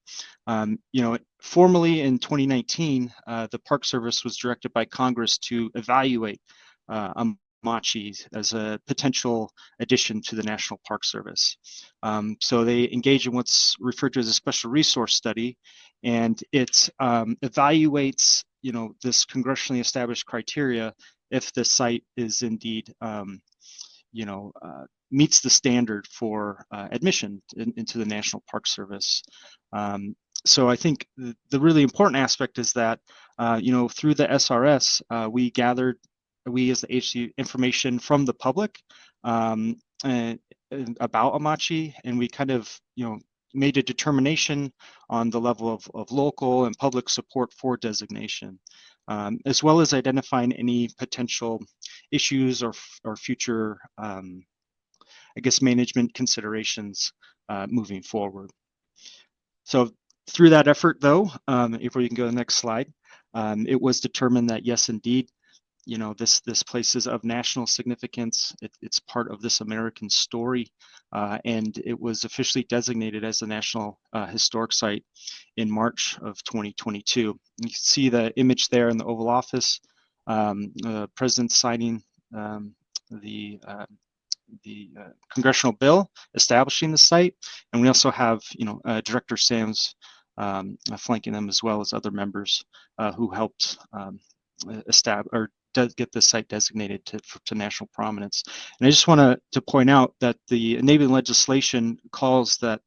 formally in 2019, the Park Service was directed by Congress to evaluate Amache as a potential addition to the National Park Service. So they engage in what's referred to as a special resource study, and it evaluates, this congressionally established criteria if the site is indeed, meets the standard for admission into the National Park Service. So I think the really important aspect is that, through the SRS, we as the agency information from the public and about Amache, and we kind of, made a determination on the level of local and public support for designation, as well as identifying any potential issues or future, management considerations moving forward. So through that effort, though, if we can go to the next slide, it was determined that yes, indeed, this place is of national significance. It's part of this American story, and it was officially designated as a National Historic Site in March of 2022. You can see the image there in the Oval Office, the president signing the congressional bill establishing the site, and we also have Director Sam's flanking them, as well as other members who helped establish or get the site designated to national prominence. And I just want to point out that the enabling legislation calls that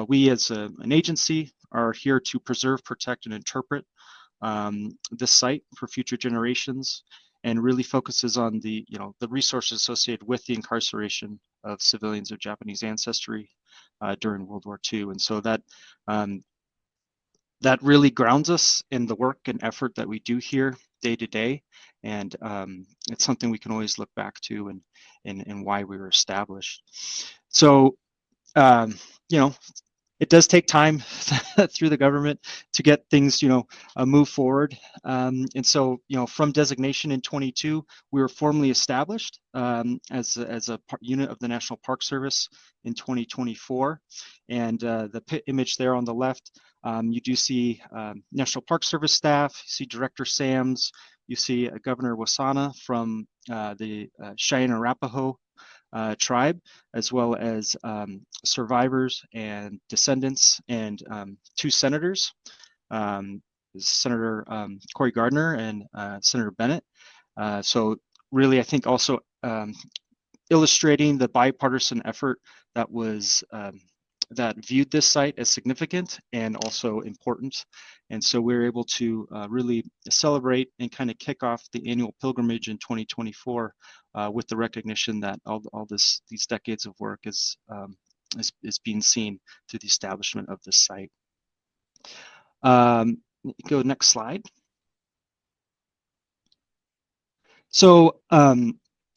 we as an agency are here to preserve, protect, and interpret this site for future generations, and really focuses on the resources associated with the incarceration of civilians of Japanese ancestry during World War II. And so that that really grounds us in the work and effort that we do here day to day, and it's something we can always look back to and why we were established. So it does take time through the government to get things move forward, and so from designation in 22, we were formally established as a unit of the National Park Service in 2024, and the image there on the left, you do see National Park Service staff, you see Director Sams, you see Governor Wasana from the Cheyenne Arapaho tribe, as well as survivors and descendants, and 2 senators, Senator Cory Gardner and Senator Bennett. So really, I think also illustrating the bipartisan effort that was that viewed this site as significant and also important. And so we're able to really celebrate and kind of kick off the annual pilgrimage in 2024 with the recognition that all these decades of work is being seen through the establishment of this site. Go next slide. So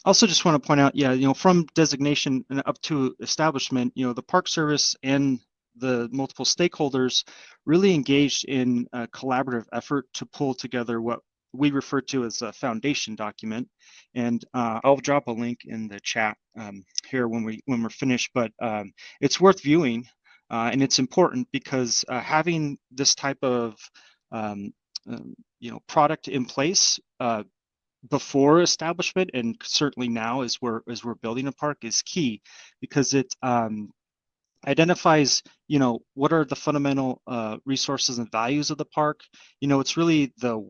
also just want to point out, from designation and up to establishment, the Park Service and the multiple stakeholders really engaged in a collaborative effort to pull together what we refer to as a foundation document. And I'll drop a link in the chat here when we're finished, but it's worth viewing, and it's important because having this type of product in place before establishment, and certainly now as we're building a park, is key, because it identifies what are the fundamental resources and values of the park. It's really the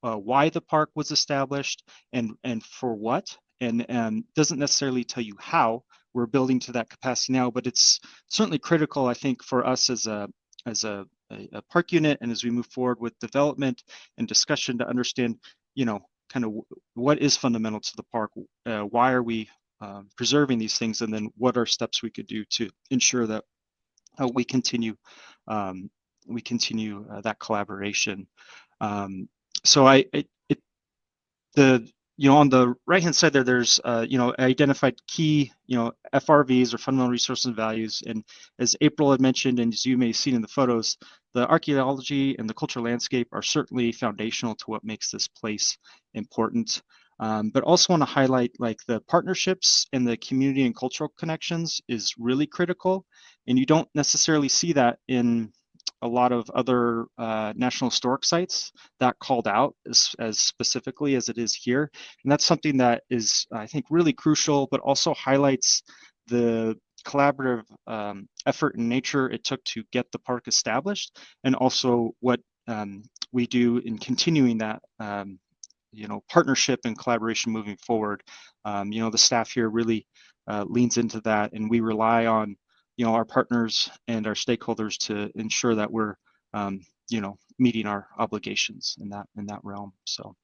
why the park was established and for what, and doesn't necessarily tell you how we're building to that capacity now, but it's certainly critical, I think, for us as a park unit, and as we move forward with development and discussion, to understand kind of what is fundamental to the park, why are we preserving these things, and then what are steps we could do to ensure that we continue that collaboration. So on the right hand side there's identified key FRVs, or fundamental resources and values, and as April had mentioned, and as you may have seen in the photos, the archaeology and the cultural landscape are certainly foundational to what makes this place important. But also want to highlight like the partnerships and the community and cultural connections is really critical. And you don't necessarily see that in a lot of other National Historic Sites that called out as specifically as it is here. And that's something that is, I think, really crucial, but also highlights the collaborative effort and nature it took to get the park established, and also what we do in continuing that partnership and collaboration moving forward. The staff here really leans into that, and we rely on our partners and our stakeholders to ensure that we're meeting our obligations in that realm. So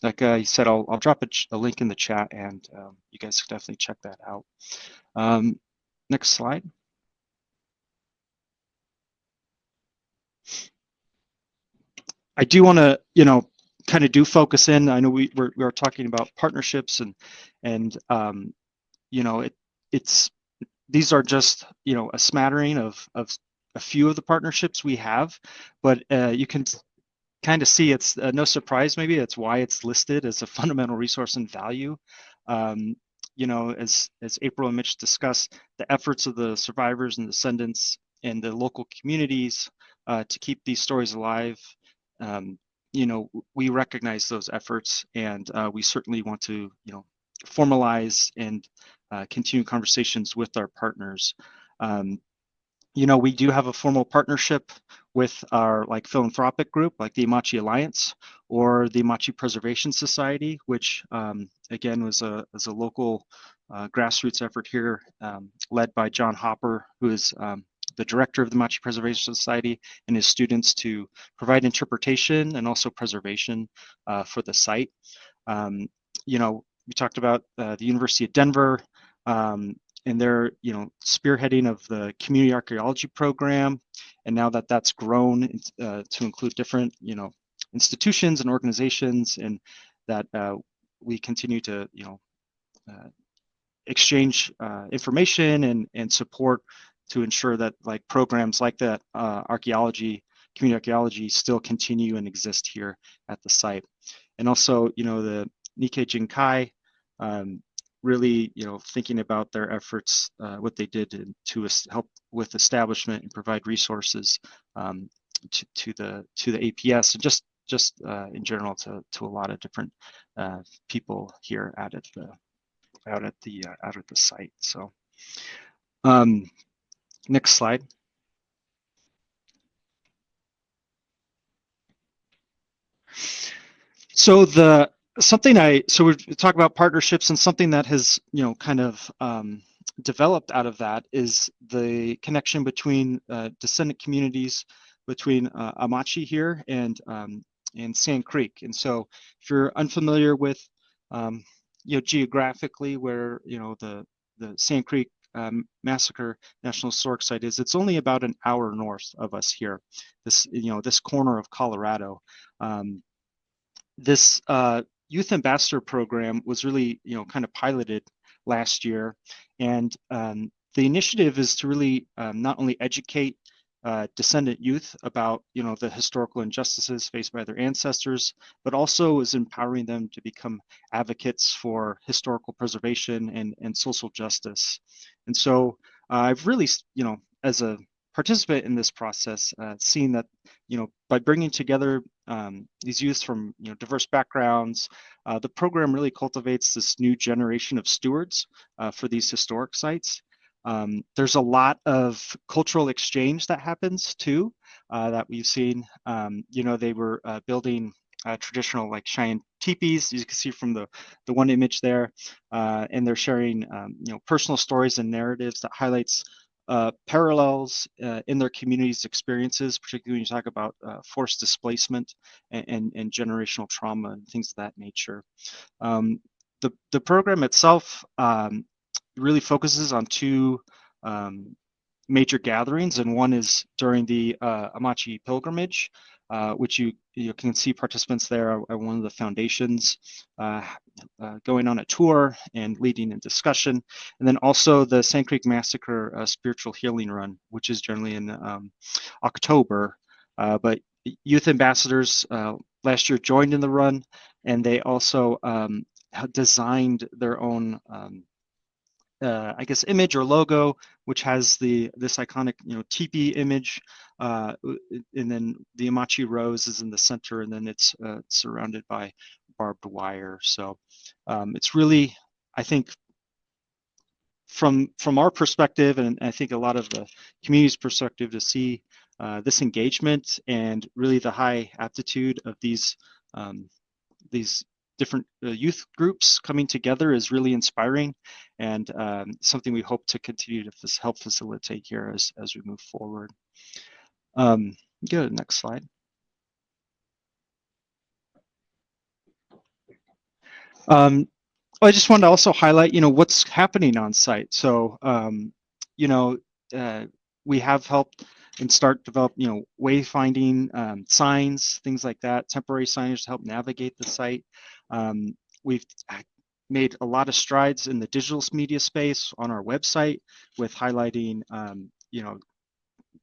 like I said, I'll drop a link in the chat, and you guys can definitely check that out. Next slide. I do want to kind of do focus in. I know we are talking about partnerships, and it's these are just a smattering of a few of the partnerships we have, but you can kind of see it's no surprise, maybe it's why it's listed as a fundamental resource and value. As April and Mitch discussed, the efforts of the survivors and descendants and the local communities to keep these stories alive. We recognize those efforts, and we certainly want to formalize and continue conversations with our partners. We do have a formal partnership with our philanthropic group, like the Amache Alliance or the Amache Preservation Society, which again was a local grassroots effort here, led by John Hopper, who is the director of the Amache Preservation Society, and his students to provide interpretation and also preservation for the site. We talked about the University of Denver, and they're spearheading of the community archaeology program, and now that's grown to include different institutions and organizations, and that we continue to exchange information and support to ensure that programs like that community archaeology still continue and exist here at the site. And also the Nikkei Jinkai, really thinking about their efforts, what they did to help with establishment and provide resources to the APS, and just in general to a lot of different people here out at the site. So next slide. So we talk about partnerships, and something that has kind of developed out of that is the connection between descendant communities, between Amache here and Sand Creek. And so if you're unfamiliar with geographically where the Sand Creek Massacre National Historic Site is, it's only about an hour north of us here, this corner of Colorado. This Youth Ambassador program was really kind of piloted last year, and the initiative is to really not only educate descendant youth about the historical injustices faced by their ancestors, but also is empowering them to become advocates for historical preservation and social justice. And so I've really as a participant in this process, seen that by bringing together these youths from diverse backgrounds, the program really cultivates this new generation of stewards for these historic sites. There's a lot of cultural exchange that happens too, that we've seen. They were building traditional Cheyenne teepees, as you can see from the one image there, and they're sharing personal stories and narratives that highlights parallels in their community's experiences, particularly when you talk about forced displacement and generational trauma and things of that nature. The program itself really focuses on two major gatherings, and one is during the Amache pilgrimage, which you can see participants there are one of the foundations going on a tour and leading a discussion, and then also the Sand Creek Massacre Spiritual Healing Run, which is generally in October. But youth ambassadors last year joined in the run, and they also designed their own I guess image or logo, which has this iconic teepee image, and then the Amachi rose is in the center, and then it's surrounded by barbed wire. So it's really, I think, from our perspective, and I think a lot of the community's perspective, to see this engagement and really the high aptitude of these different youth groups coming together is really inspiring, and something we hope to continue to help facilitate here as we move forward. Go to the next slide. I just wanted to also highlight, what's happening on site. So, we have helped and develop, wayfinding signs, things like that, temporary signage to help navigate the site. We've made a lot of strides in the digital media space on our website with highlighting,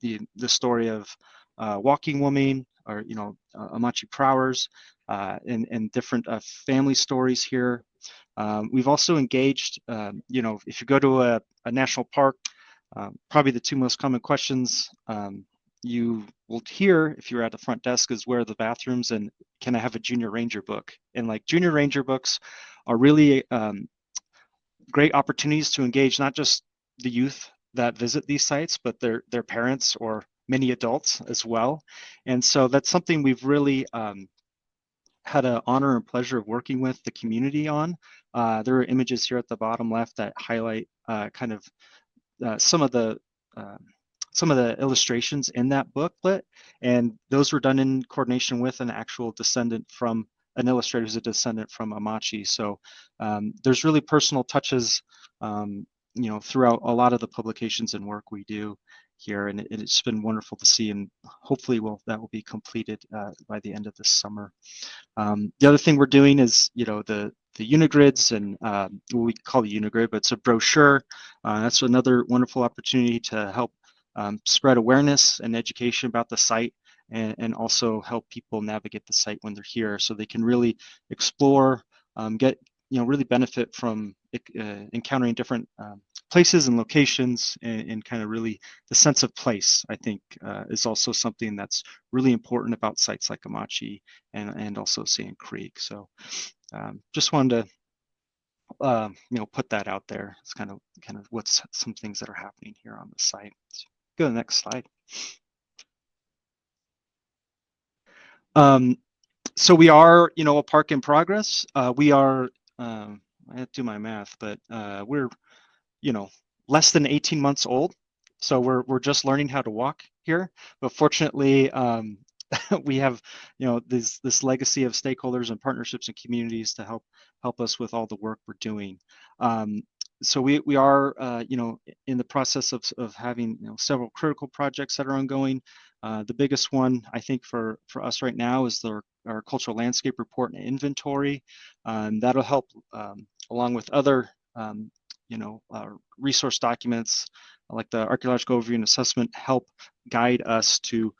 the story of Walking Woman, or Amachi Prowers, and different family stories here. We've also engaged, if you go to a national park, probably the two most common questions you will hear if you're at the front desk is, where are the bathrooms, and can I have a junior ranger book? And like, junior ranger books are really great opportunities to engage not just the youth that visit these sites, but their parents or many adults as well. And so that's something we've really had an honor and pleasure of working with the community on. There are images here at the bottom left that highlight kind of some of the illustrations in that booklet, and those were done in coordination with an actual descendant from an illustrator who's a descendant from Amachi. So there's really personal touches, throughout a lot of the publications and work we do here, and it's been wonderful to see, and hopefully that will be completed by the end of this summer. The other thing we're doing is, the unigrids, and what we call the unigrid, but it's a brochure. That's another wonderful opportunity to help spread awareness and education about the site, and also help people navigate the site when they're here, so they can really explore, get really benefit from encountering different places and locations, and kind of really the sense of place, I think, is also something that's really important about sites like Amachi and also Sand Creek. So just wanted to put that out there. It's kind of what's some things that are happening here on the site. So go to the next slide. So we are, a park in progress. We are, I have to do my math, but we're, less than 18 months old. So we're just learning how to walk here. But fortunately, we have, this legacy of stakeholders and partnerships and communities to help us with all the work we're doing. So we are, in the process of having, several critical projects that are ongoing. The biggest one, I think, for us right now is our cultural landscape report and inventory. That'll help, along with other, resource documents like the archaeological overview and assessment, help guide us to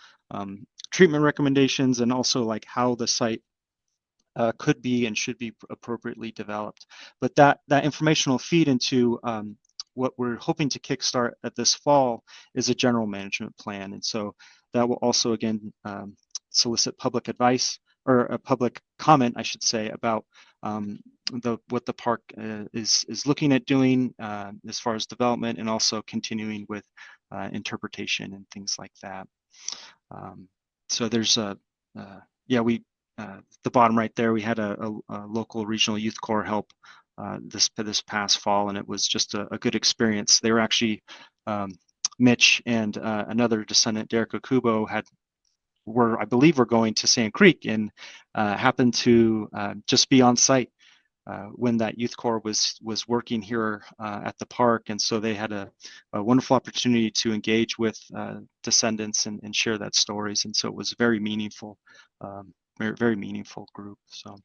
treatment recommendations, and also like how the site could be and should be appropriately developed. But that information will feed into what we're hoping to kickstart at this fall is a general management plan. And so that will also, again, solicit public advice, or a public comment, I should say, about what the park is looking at doing as far as development, and also continuing with interpretation and things like that. So there's the bottom right there, we had a local regional youth corps help this past fall, and it was just a good experience. They were actually, Mitch and another descendant, Derek Okubo, I believe we're going to Sand Creek, and happened to just be on site when that youth corps was working here at the park. And so they had a wonderful opportunity to engage with descendants and share that stories. And so it was very meaningful, very, very meaningful group. So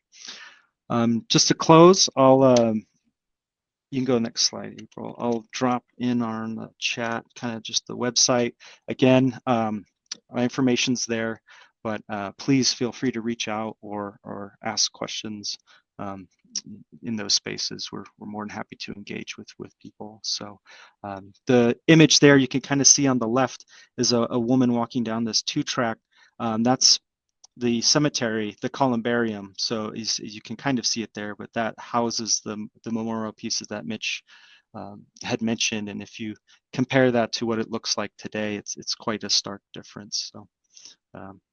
just to close, you can go next slide, April. I'll drop in on the chat, kind of just the website. Again, my information's there, but please feel free to reach out or ask questions in those spaces. We're more than happy to engage with people. So the image there you can kind of see on the left is a woman walking down this 2-track. That's the cemetery, the columbarium. So you can kind of see it there, but that houses the memorial pieces that Mitch had mentioned. And if you compare that to what it looks like today, it's quite a stark difference. So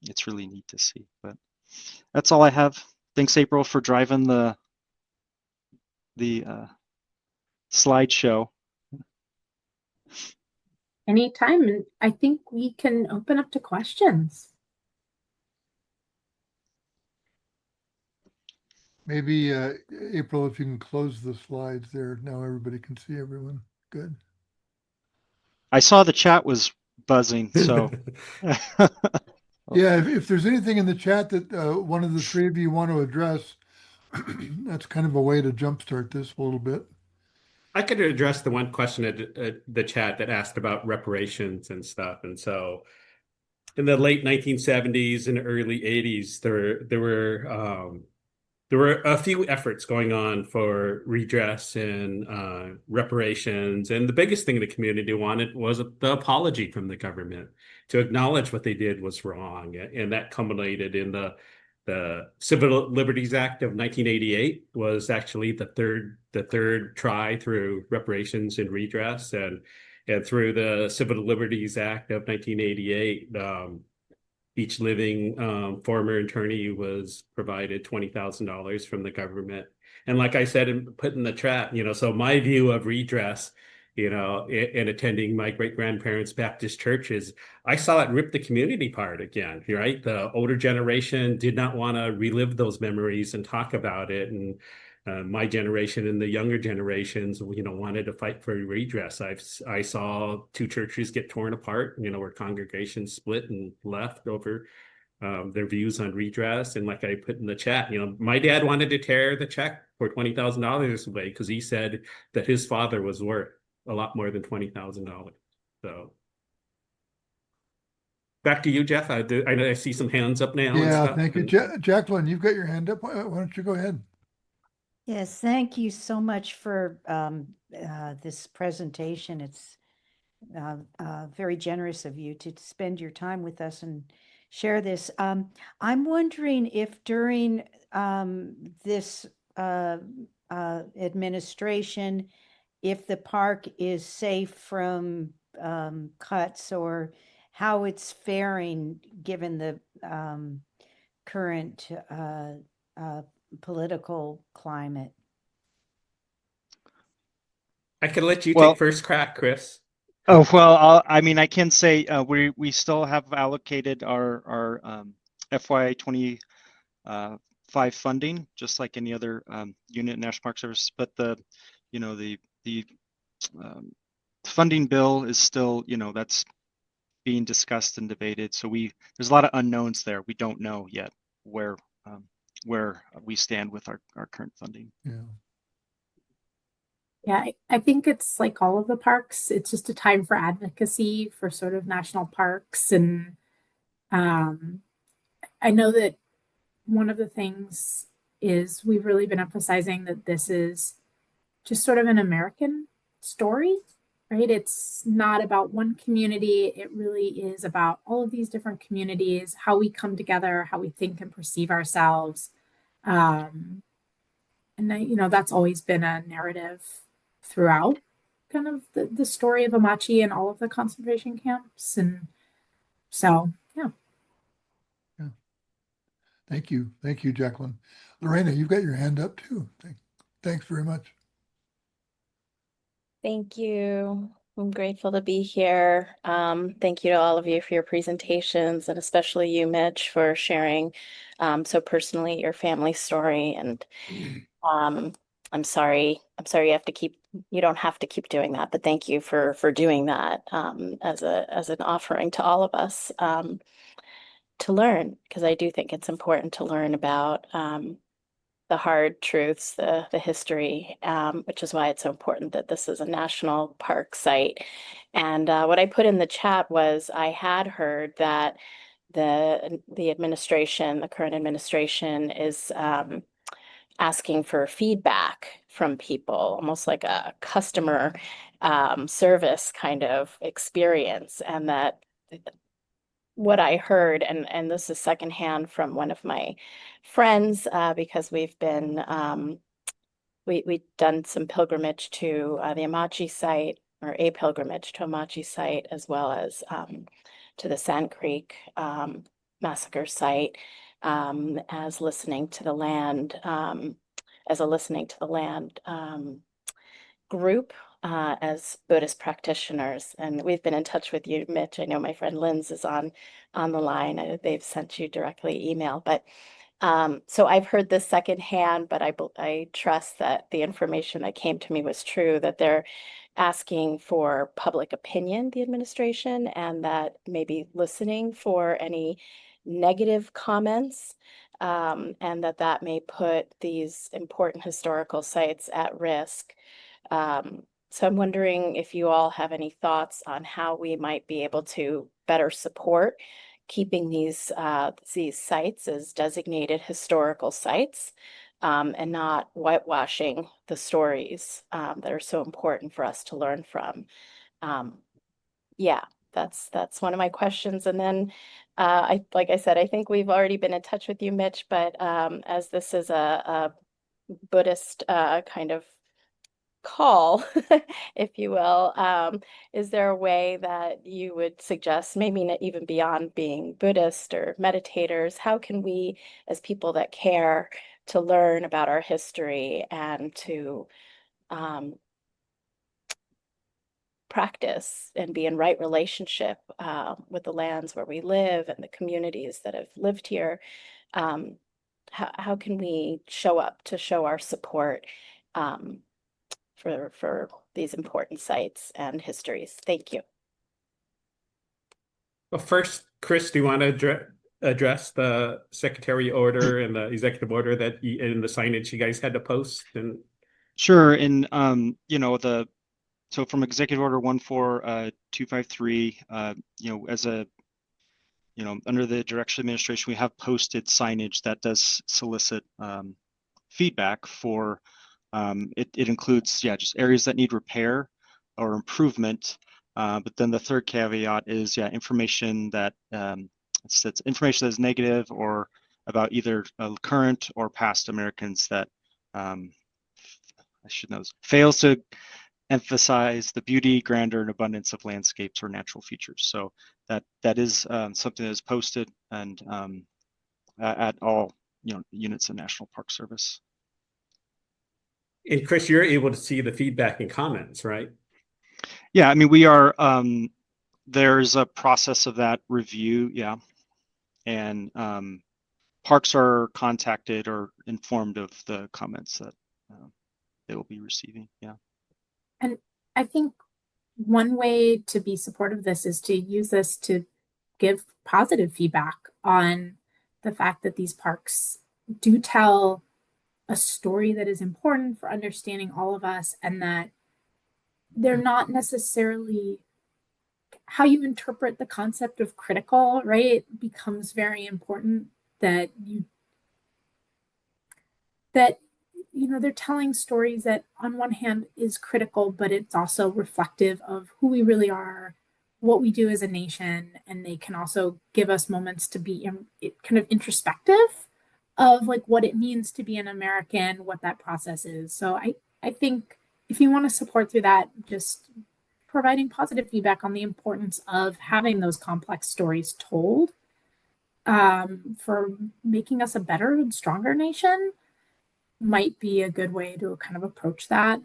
it's really neat to see. But that's all I have. Thanks, April, for driving the slideshow. Anytime. And I think we can open up to questions. Maybe April, if you can close the slides there, now everybody can see everyone. Good. I saw the chat was buzzing, so. Yeah, if there's anything in the chat that one of the three of you want to address, that's kind of a way to jumpstart this a little bit. I could address the one question at the chat that asked about reparations and stuff. And so in the late 1970s and early 80s, there were a few efforts going on for redress and reparations. And the biggest thing the community wanted was the apology from the government to acknowledge what they did was wrong. And that culminated in the Civil Liberties Act of 1988 was actually the third try through reparations and redress. And through the Civil Liberties Act of 1988, each living former attorney was provided $20,000 from the government. And like I said, and put in the chat, so my view of redress, in attending my great-grandparents' Baptist churches, I saw it rip the community apart again, right? The older generation did not want to relive those memories and talk about it. And my generation and the younger generations, wanted to fight for redress. I saw two churches get torn apart, where congregations split and left over their views on redress. And like I put in the chat, my dad wanted to tear the check for $20,000 away because he said that his father was worth a lot more than $20,000. So back to you, Geoff. I know I see some hands up now. Yeah, and stuff. thank you. Jacqueline, you've got your hand up. Why don't you go ahead? Yes, thank you so much for this presentation. It's very generous of you to spend your time with us and share this. I'm wondering if during this administration, if the park is safe from cuts or how it's faring given the current political climate. I can let you Well- take first crack, Chris. Oh, well, I can say we still have allocated our FY 25 funding, just like any other unit in National Park Service. But the funding bill is still, that's being discussed and debated. So there's a lot of unknowns there. We don't know yet where we stand with our current funding. Yeah. Yeah, I think it's like all of the parks. It's just a time for advocacy for sort of national parks. And I know that one of the things is we've really been emphasizing that this is just sort of an American story, right? It's not about one community. It really is about all of these different communities, how we come together, how we think and perceive ourselves. And that's always been a narrative throughout kind of the story of Amachi and all of the concentration camps. And so, yeah. Thank you. Thank you, Jacqueline. Lorena, you've got your hand up too. Thanks very much. Thank you. I'm grateful to be here. Thank you to all of you for your presentations, and especially you, Mitch, for sharing so personally your family story. And I'm sorry you don't have to keep doing that, but thank you for doing that as an offering to all of us to learn, because I do think it's important to learn about the hard truths, the history, which is why it's so important that this is a national park site. And what I put in the chat was I had heard that the administration, the current administration, is asking for feedback from people, almost like a customer service kind of experience. And that what I heard, and this is secondhand from one of my friends, because we've been we've done some pilgrimage to the Amache site, or a pilgrimage to Amache site, as well as to the Sand Creek massacre site, as listening to the land, as a listening to the land group, as Buddhist practitioners. And we've been in touch with you, Mitch. I know my friend Linz is on the line. They've sent you directly email, but so I've heard this secondhand, but I trust that the information that came to me was true, that they're asking for public opinion, the administration, and that maybe listening for any negative comments, and that may put these important historical sites at risk. So I'm wondering if you all have any thoughts on how we might be able to better support keeping these sites as designated historical sites, and not whitewashing the stories that are so important for us to learn from. Yeah, that's one of my questions. And then, like I said, I think we've already been in touch with you, Mitch, but as this is a Buddhist kind of call, if you will, is there a way that you would suggest, maybe not even beyond being Buddhist or meditators, how can we, as people that care to learn about our history and to practice and be in right relationship with the lands where we live and the communities that have lived here, how can we show up to show our support for these important sites and histories? Thank you. Well, first, Chris, do you want to address the secretary order and the executive order that and the signage you guys had to post? And Sure. And so from Executive Order 14253, as a under the direction of administration, we have posted signage that does solicit feedback for. It includes, just areas that need repair or improvement. But then the third caveat is, information that it's information that is negative or about either current or past Americans that I should know fails to emphasize the beauty, grandeur, and abundance of landscapes or natural features. So that is something that is posted and at all units of National Park Service. And Chris, you're able to see the feedback and comments, right? Yeah, I mean, we are, there's a process of that review, and parks are contacted or informed of the comments that they will be receiving, And I think one way to be supportive of this is to use this to give positive feedback on the fact that these parks do tell a story that is important for understanding all of us, and that they're not necessarily how you interpret the concept of critical, right, becomes very important. That they're telling stories that on one hand is critical, but it's also reflective of who we really are, what we do as a nation, and they can also give us moments to be kind of introspective of like what it means to be an American, what that process is. So I think if you want to support through that, just providing positive feedback on the importance of having those complex stories told for making us a better and stronger nation might be a good way to kind of approach that.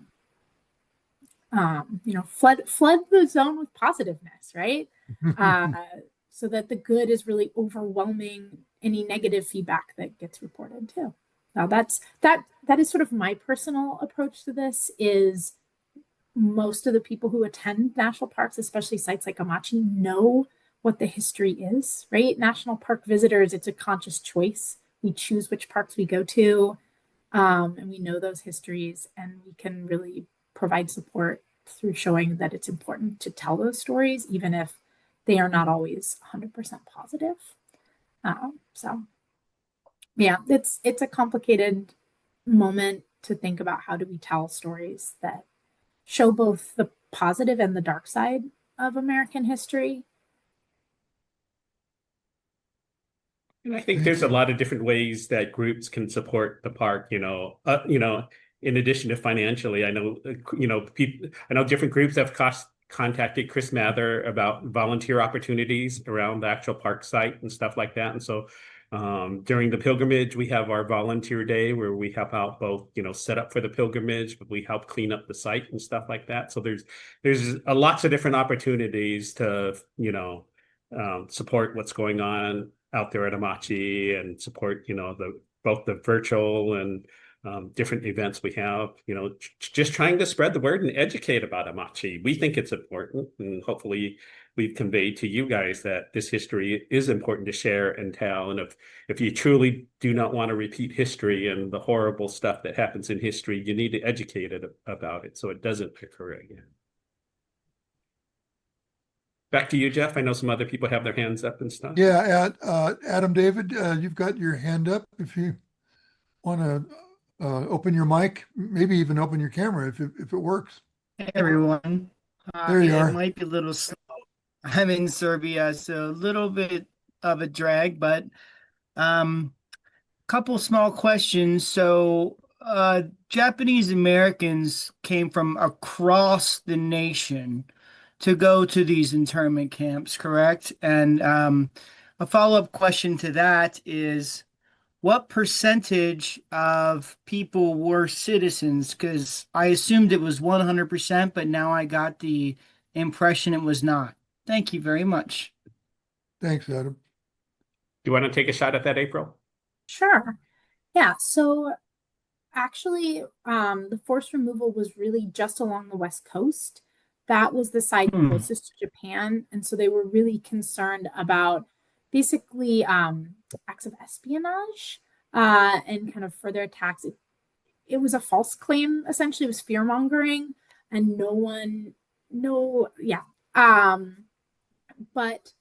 Flood the zone with positiveness, right? So that the good is really overwhelming any negative feedback that gets reported too. Now that is sort of my personal approach to this. Is most of the people who attend national parks, especially sites like Amache, know what the history is, right? National park visitors, it's a conscious choice. We choose which parks we go to, and we know those histories, and we can really provide support through showing that it's important to tell those stories, even if they are not always 100% positive. So yeah, it's a complicated moment to think about how do we tell stories that show both the positive and the dark side of American history. And I think Thank there's a you. lot of different ways that groups can support the park, in addition to financially. I know, I know different groups have contacted Chris Mather about volunteer opportunities around the actual park site and stuff like that. And so during the pilgrimage, we have our volunteer day where we help out both, set up for the pilgrimage, but we help clean up the site and stuff like that. So there's lots of different opportunities to, support what's going on out there at Amachi and support, both the virtual and different events we have, just trying to spread the word and educate about Amachi. We think it's important, and hopefully we've conveyed to you guys that this history is important to share and tell. And if you truly do not want to repeat history and the horrible stuff that happens in history, you need to educate it about it so it doesn't occur again. Back to you, Geoff. I know some other people have their hands up and stuff. Yeah, Adam David, you've got your hand up. If you want to open your mic, maybe even open your camera if it works. Hey everyone. There you Yeah, are. it might be a little slow. I'm in Serbia, so a little bit of a drag, but couple small questions. So Japanese Americans came from across the nation to go to these internment camps, correct? And a follow-up question to that is, what percentage of people were citizens? Because I assumed it was 100%, but now I got the impression it was not. Thank you very much. Thanks, Adam. Do you want to take a shot at that, April? Sure. Yeah, so actually, the forced removal was really just along the West Coast. That was the side closest to Japan. And so they were really concerned about basically acts of espionage and kind of further attacks. It was a false claim, essentially. It was fear mongering, and but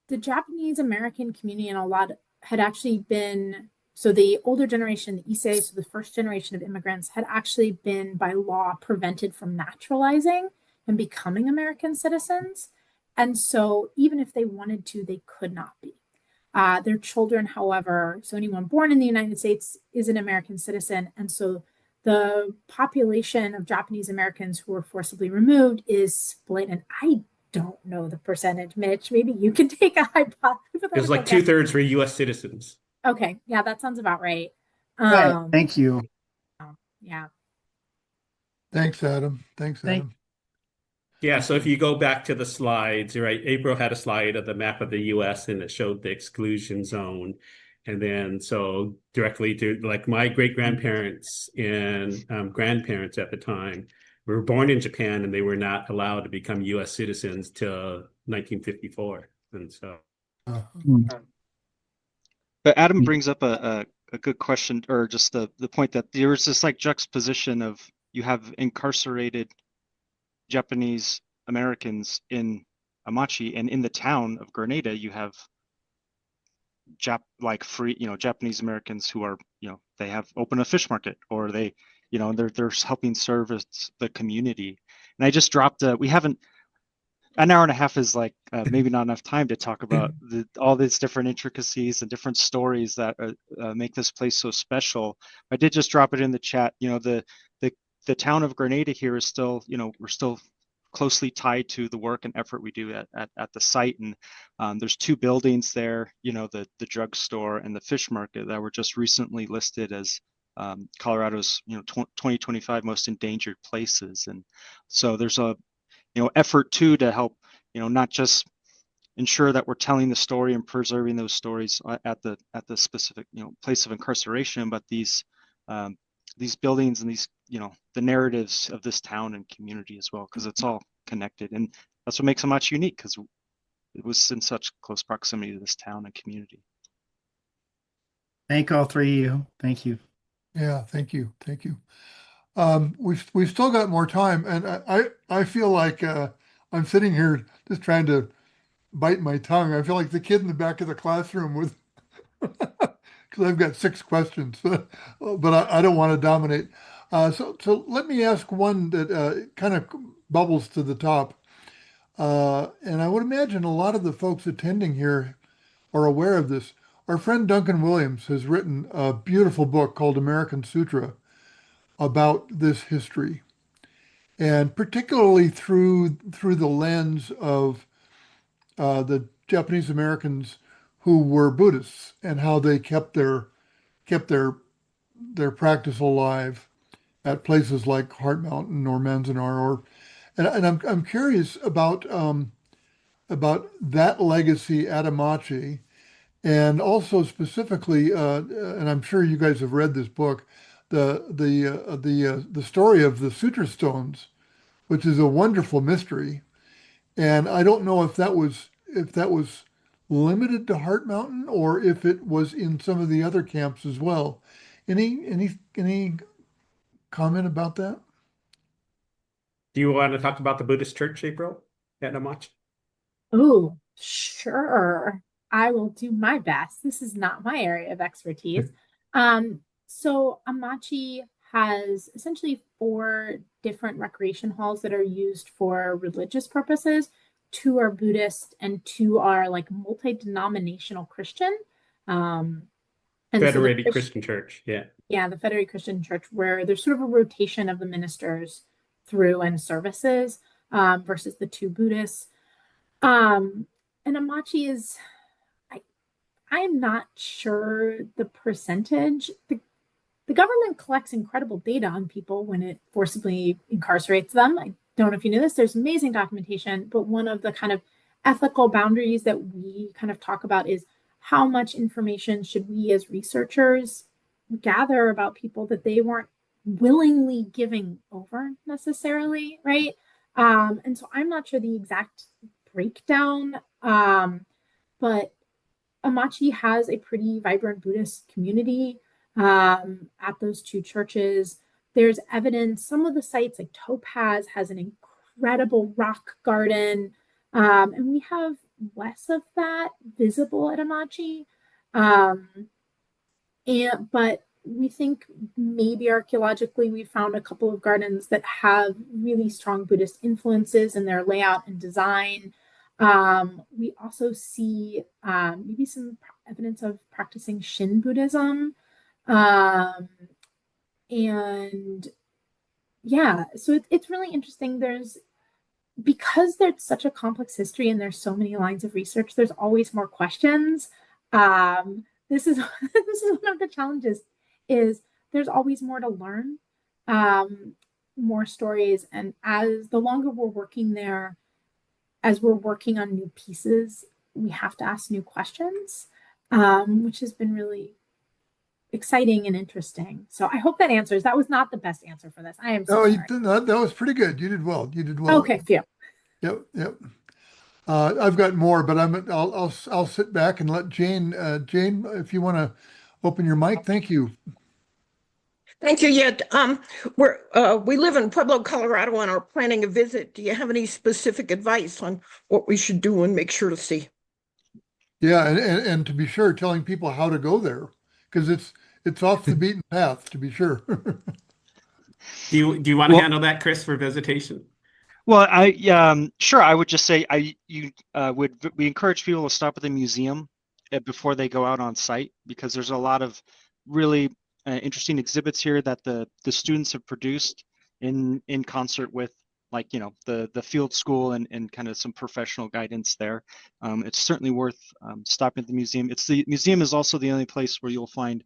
the Japanese American community and a lot had actually been, so the older generation, the Issei, so the first generation of immigrants, had actually been by law prevented from naturalizing and becoming American citizens. And so even if they wanted to, they could not be. Their children, however, so anyone born in the United States is an American citizen. And so the population of Japanese Americans who were forcibly removed is split. And I don't know the percentage, Mitch. Maybe you can take a hypothesis. It was like 2/3 were U.S. citizens. Okay. Yeah, that sounds about right. Right. Thank you. Yeah. Thanks, Adam. Thanks, Adam. Yeah, so if you go back to the slides, right, April had a slide of the map of the US and it showed the exclusion zone. And then so directly to like my great-grandparents and grandparents at the time were born in Japan and they were not allowed to become US citizens till 1954. And so But Adam brings up a good question, or just the point that there's this like juxtaposition of you have incarcerated Japanese Americans in Amachi, and in the town of Grenada you have free, Japanese Americans who are, they have open a fish market, or they, they're helping service the community. And I just dropped we haven't, an hour and a half is like maybe not enough time to talk about all these different intricacies and different stories that make this place so special. I did just drop it in the chat. The town of Grenada here is still, we're still closely tied to the work and effort we do at the site. And there's two buildings there, the drugstore and the fish market, that were just recently listed as Colorado's 2025 most endangered places. And so there's a effort too to help not just ensure that we're telling the story and preserving those stories at the specific place of incarceration, but these buildings and these the narratives of this town and community as well, because it's all connected. And that's what makes Amache unique, because it was in such close proximity to this town and community. Thank all three of you. Thank you. Yeah, thank you. Thank you. We've still got more time, and I feel like I'm sitting here just trying to bite my tongue. I feel like the kid in the back of the classroom with, because I've got 6 questions, but I don't want to dominate. So let me ask one that kind of bubbles to the top. And I would imagine a lot of the folks attending here are aware of this. Our friend Duncan Williams has written a beautiful book called American Sutra about this history, and particularly through the lens of the Japanese Americans who were Buddhists and how they kept their practice alive at places like Heart Mountain or Manzanar, and I'm curious about that legacy at Amache, and also specifically, and I'm sure you guys have read this book, the story of the Sutra Stones, which is a wonderful mystery. And I don't know if that was limited to Heart Mountain or if it was in some of the other camps as well. Any comment about that? Do you want to talk about the Buddhist church, April, at Amache? Oh, sure. I will do my best. This is not my area of expertise. So Amachi has essentially 4 different recreation halls that are used for religious purposes. 2 are Buddhist and 2 are like multi-denominational Christian. Um, and so the Federated Christian Church, yeah. yeah, the Federated Christian Church, where there's sort of a rotation of the ministers through and services versus the 2 Buddhists. And Amachi is, I'm not sure the percentage. The government collects incredible data on people when it forcibly incarcerates them. I don't know if you knew this, there's amazing documentation, but one of the kind of ethical boundaries that we kind of talk about is how much information should we as researchers gather about people that they weren't willingly giving over necessarily, right? And so I'm not sure the exact breakdown, but Amachi has a pretty vibrant Buddhist community at those 2 churches. There's evidence, some of the sites like Topaz has an incredible rock garden, and we have less of that visible at Amachi. But we think maybe archaeologically we found a couple of gardens that have really strong Buddhist influences in their layout and design. We also see maybe some evidence of practicing Shin Buddhism. And yeah, so it's really interesting. Because there's such a complex history and there's so many lines of research, there's always more questions. This is this is one of the challenges, is there's always more to learn, more stories. And as the longer we're working there, as we're working on new pieces, we have to ask new questions, which has been really exciting and interesting. So I hope that answers. That was not the best answer for this. I am so No, sorry. that was pretty good. You did well. You did well. Okay, phew. Yep. I've got more, but I'll sit back and let Jane. Jane, if you want to open your mic, thank you. Thank you. Yeah, we live in Pueblo, Colorado, and are planning a visit. Do you have any specific advice on what we should do and make sure to see? Yeah, and to be sure, telling people how to go there, because it's off the beaten path, to be sure. Do you want to handle that, Chris, for visitation? Well, sure. I would just say we encourage people to stop at the museum before they go out on site, because there's a lot of really interesting exhibits here that the students have produced in concert with, like, the field school and kind of some professional guidance there. It's certainly worth stopping at the museum. The museum is also the only place where you'll find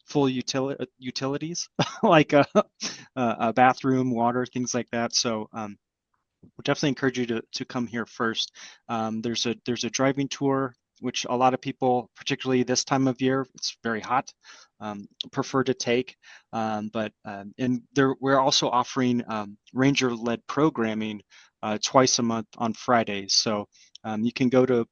full utilities like a bathroom, water, things like that. So we'll definitely encourage you to come here first. There's a driving tour, which a lot of people, particularly this time of year, it's very hot, prefer to take. And we're also offering ranger-led programming twice a month on Fridays. So you can go to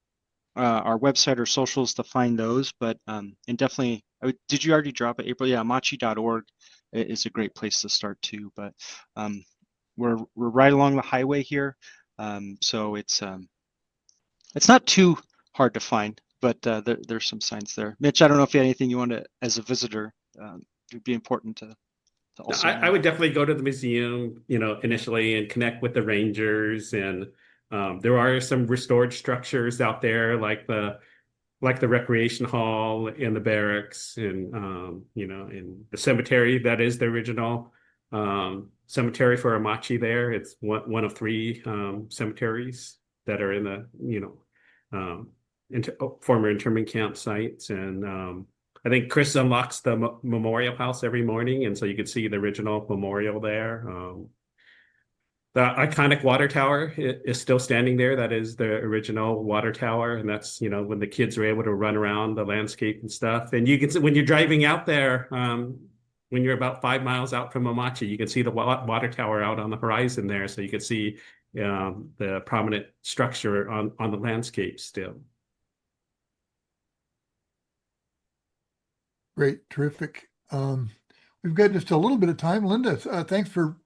our website or socials to find those. But and definitely, did you already drop it, April? Yeah, amachi.org is a great place to start too. But we're right along the highway here, so it's It's not too hard to find, but there's some signs there. Mitch, I don't know if you had anything you want to, as a visitor, it would be important to also I know. would definitely go to the museum, initially and connect with the rangers. And there are some restored structures out there, like the recreation hall and the barracks, and in the cemetery that is the original cemetery for Amachi there. It's one of three cemeteries that are in the former internment camp sites. And I think Chris unlocks the memorial house every morning, and so you can see the original memorial there. The iconic water tower is still standing there. That is the original water tower, and that's when the kids were able to run around the landscape and stuff. And you can see when you're driving out there, when you're about 5 miles out from Amache, you can see the water tower out on the horizon there, so you can see the prominent structure on the landscape still. Great, terrific. We've got just a little bit of time. Linda, thanks for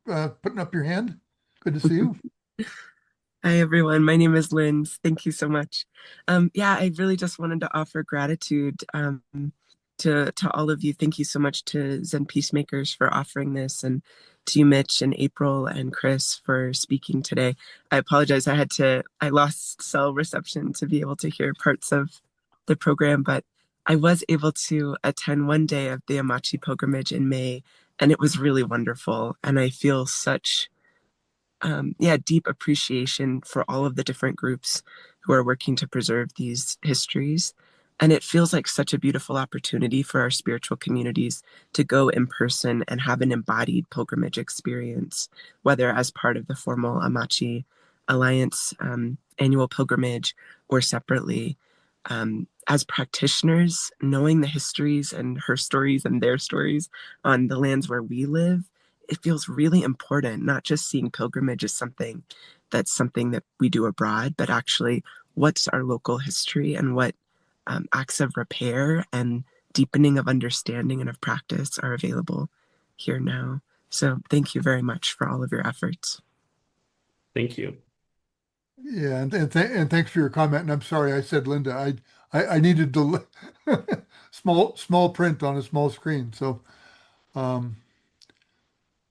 putting up your hand. Good to see you. Hi, everyone. My name is Lynn. Thank you so much. Yeah, I really just wanted to offer gratitude to all of you. Thank you so much to Zen Peacemakers for offering this, and to you, Mitch and April and Chris, for speaking today. I apologize. I lost cell reception to be able to hear parts of the program, but I was able to attend one day of the Amachi pilgrimage in May, and it was really wonderful. And I feel such deep appreciation for all of the different groups who are working to preserve these histories. And it feels like such a beautiful opportunity for our spiritual communities to go in person and have an embodied pilgrimage experience, whether as part of the formal Amachi Alliance annual pilgrimage or separately. As practitioners, knowing the histories and her stories and their stories on the lands where we live, it feels really important, not just seeing pilgrimage as something that we do abroad, but actually what's our local history and what acts of repair and deepening of understanding and of practice are available here now. So thank you very much for all of your efforts. Thank you. Yeah, and thanks for your comment. And I'm sorry I said Linda. I needed to small print on a small screen. So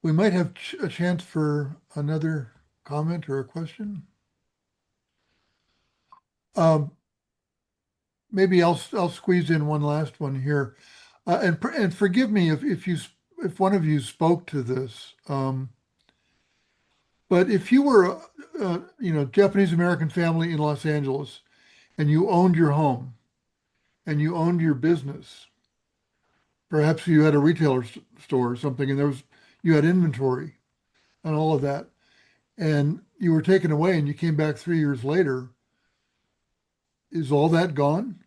we might have a chance for another comment or a question. Maybe I'll squeeze in one last one here, and forgive me if one of you spoke to this. But if you were Japanese American family in Los Angeles, and you owned your home, and you owned your business, perhaps you had a retailer store or something, and you had inventory and all of that, and you were taken away, and you came back 3 years later. Is all that gone?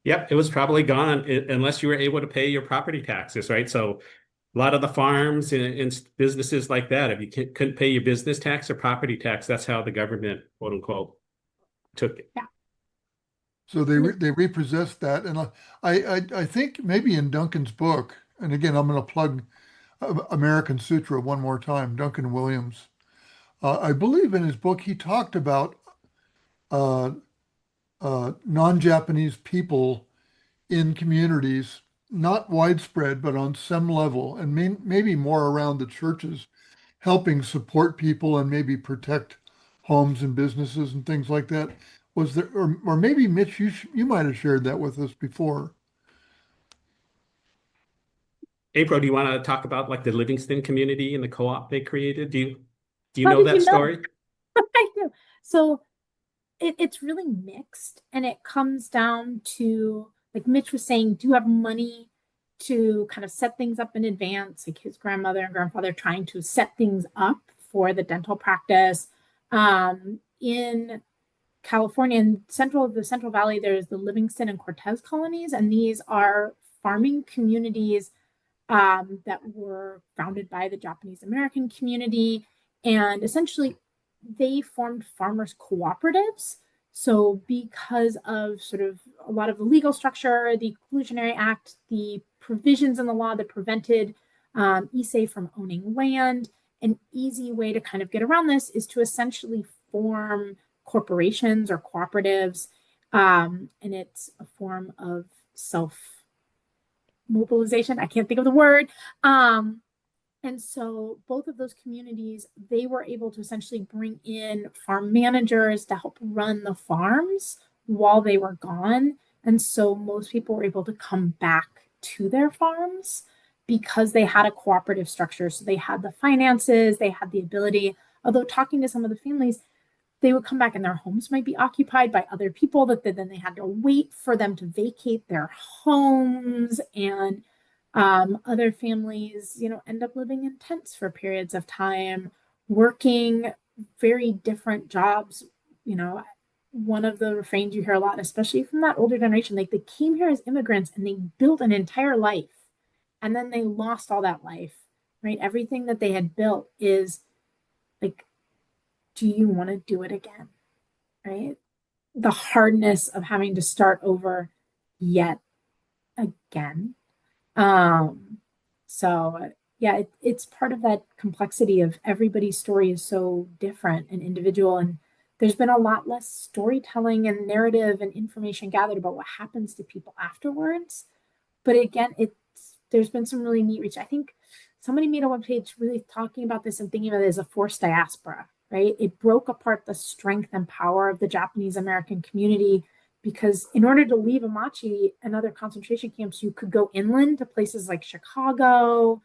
Yep, it was probably gone unless you were able to pay your property taxes, right? So a lot of the farms and businesses like that, if you couldn't pay your business tax or property tax, that's how the government, quote unquote, took it. Yeah. So they repossessed that, and I think maybe in Duncan's book, and again I'm going to plug American Sutra one more time, Duncan Williams. I believe in his book he talked about non-Japanese people in communities, not widespread, but on some level, and maybe more around the churches, helping support people and maybe protect homes and businesses and things like that. Was there, or maybe Mitch, you might have shared that with us before. April, do you want to talk about like the Livingston community and the co-op they created? Do you How know did that you know? story? I do. So it's really mixed, and it comes down to, like Mitch was saying, do you have money to kind of set things up in advance, like his grandmother and grandfather trying to set things up for the dental practice. In California, in the Central Valley, there's the Livingston and Cortez colonies, and these are farming communities that were founded by the Japanese American community, and essentially they formed farmers cooperatives. So because of sort of a lot of the legal structure, the Exclusionary Act, the provisions in the law that prevented Issei from owning land, an easy way to kind of get around this is to essentially form corporations or cooperatives, and it's a form of self-mobilization. I can't think of the word. And so both of those communities, they were able to essentially bring in farm managers to help run the farms while they were gone. And so most people were able to come back to their farms because they had a cooperative structure. So they had the finances, they had the ability, although talking to some of the families, they would come back and their homes might be occupied by other people that then they had to wait for them to vacate their homes. And other families, end up living in tents for periods of time, working very different jobs. One of the refrains you hear a lot, especially from that older generation, like they came here as immigrants and they built an entire life and then they lost all that life, right? Everything that they had built is like, do you want to do it again, right? The hardness of having to start over yet again. So yeah, it's part of that complexity of everybody's story is so different and individual, and there's been a lot less storytelling and narrative and information gathered about what happens to people afterwards. But again, there's been some really neat reach. I think somebody made a webpage really talking about this and thinking about it as a forced diaspora, right? It broke apart the strength and power of the Japanese American community, because in order to leave Amachi and other concentration camps, you could go inland to places like Chicago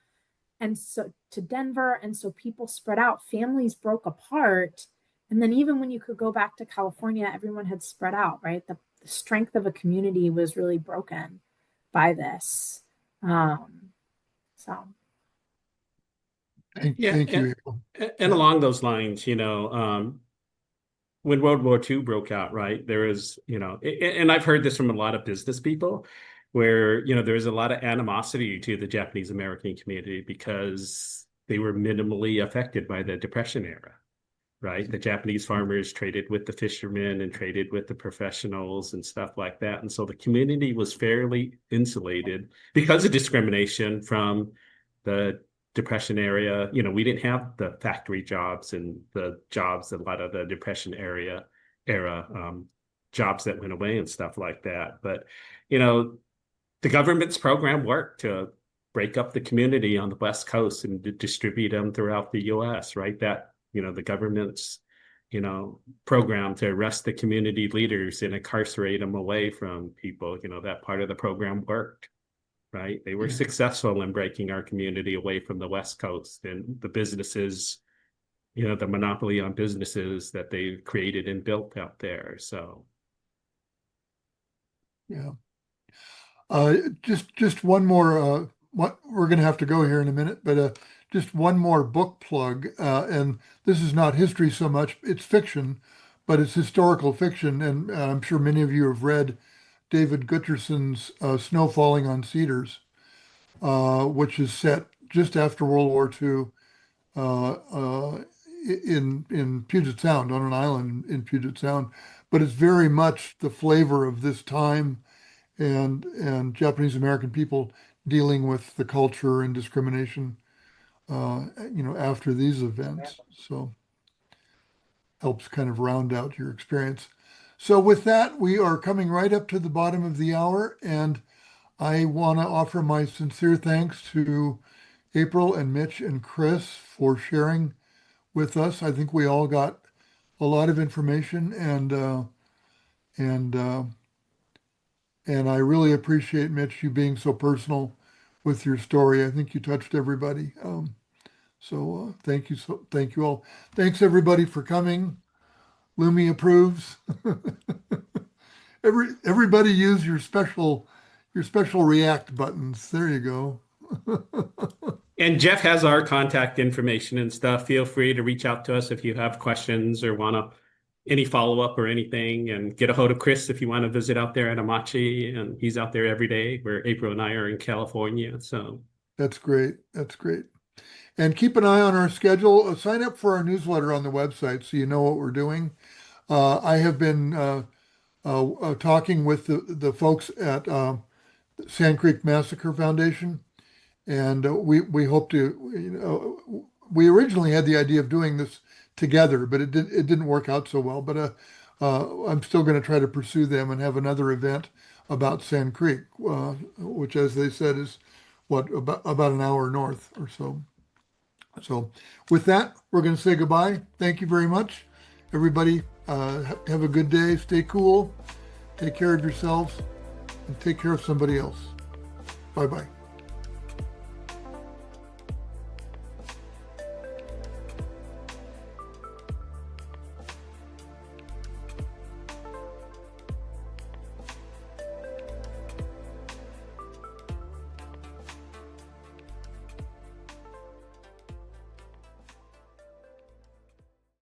and so to Denver. And so people spread out, families broke apart. And then even when you could go back to California, everyone had spread out, right? The strength of a community was really broken by this. So. Thank Yeah, you, April. and along those lines, when World War II broke out, right, there was, and I've heard this from a lot of business people where, there's a lot of animosity to the Japanese American community because they were minimally affected by the Depression era, right? The Japanese farmers traded with the fishermen and traded with the professionals and stuff like that. And so the community was fairly insulated because of discrimination from the Depression area. We didn't have the factory jobs and the jobs, a lot of the Depression era jobs that went away and stuff like that. But, the government's program worked to break up the community on the West Coast and distribute them throughout the US, right? That, the government's, program to arrest the community leaders and incarcerate them away from people, that part of the program worked. Right. They were successful in breaking our community away from the West Coast and the businesses, the monopoly on businesses that they created and built out there. So. Yeah. Just one more, what we're going to have to go here in a minute, but just one more book plug. And this is not history so much, it's fiction, but it's historical fiction. And I'm sure many of you have read David Gutterson's Snow Falling on Cedars, which is set just after World War II in Puget Sound, on an island in Puget Sound. But it's very much the flavor of this time and Japanese American people dealing with the culture and discrimination, after these events. So helps kind of round out your experience. So with that, we are coming right up to the bottom of the hour, and I want to offer my sincere thanks to April and Mitch and Chris for sharing with us. I think we all got a lot of information, and I really appreciate, Mitch, you being so personal with your story. I think you touched everybody. So thank you. Thank you all. Thanks everybody for coming. Lumi approves. Everybody use your special react buttons. There you go. And Geoff has our contact information and stuff. Feel free to reach out to us if you have questions or want any follow-up or anything, and get a hold of Chris if you want to visit out there at Amachi, and he's out there every day where April and I are in California. So that's great. That's great. And keep an eye on our schedule. Sign up for our newsletter on the website so you know what we're doing. I have been talking with the folks at Sand Creek Massacre Foundation, and we hope to, we originally had the idea of doing this together, but it didn't work out so well. But I'm still going to try to pursue them and have another event about Sand Creek, which, as they said, is about an hour north or so. So with that, we're going to say goodbye. Thank you very much, everybody. Have a good day. Stay cool. Take care of yourselves and take care of somebody else. Bye-bye.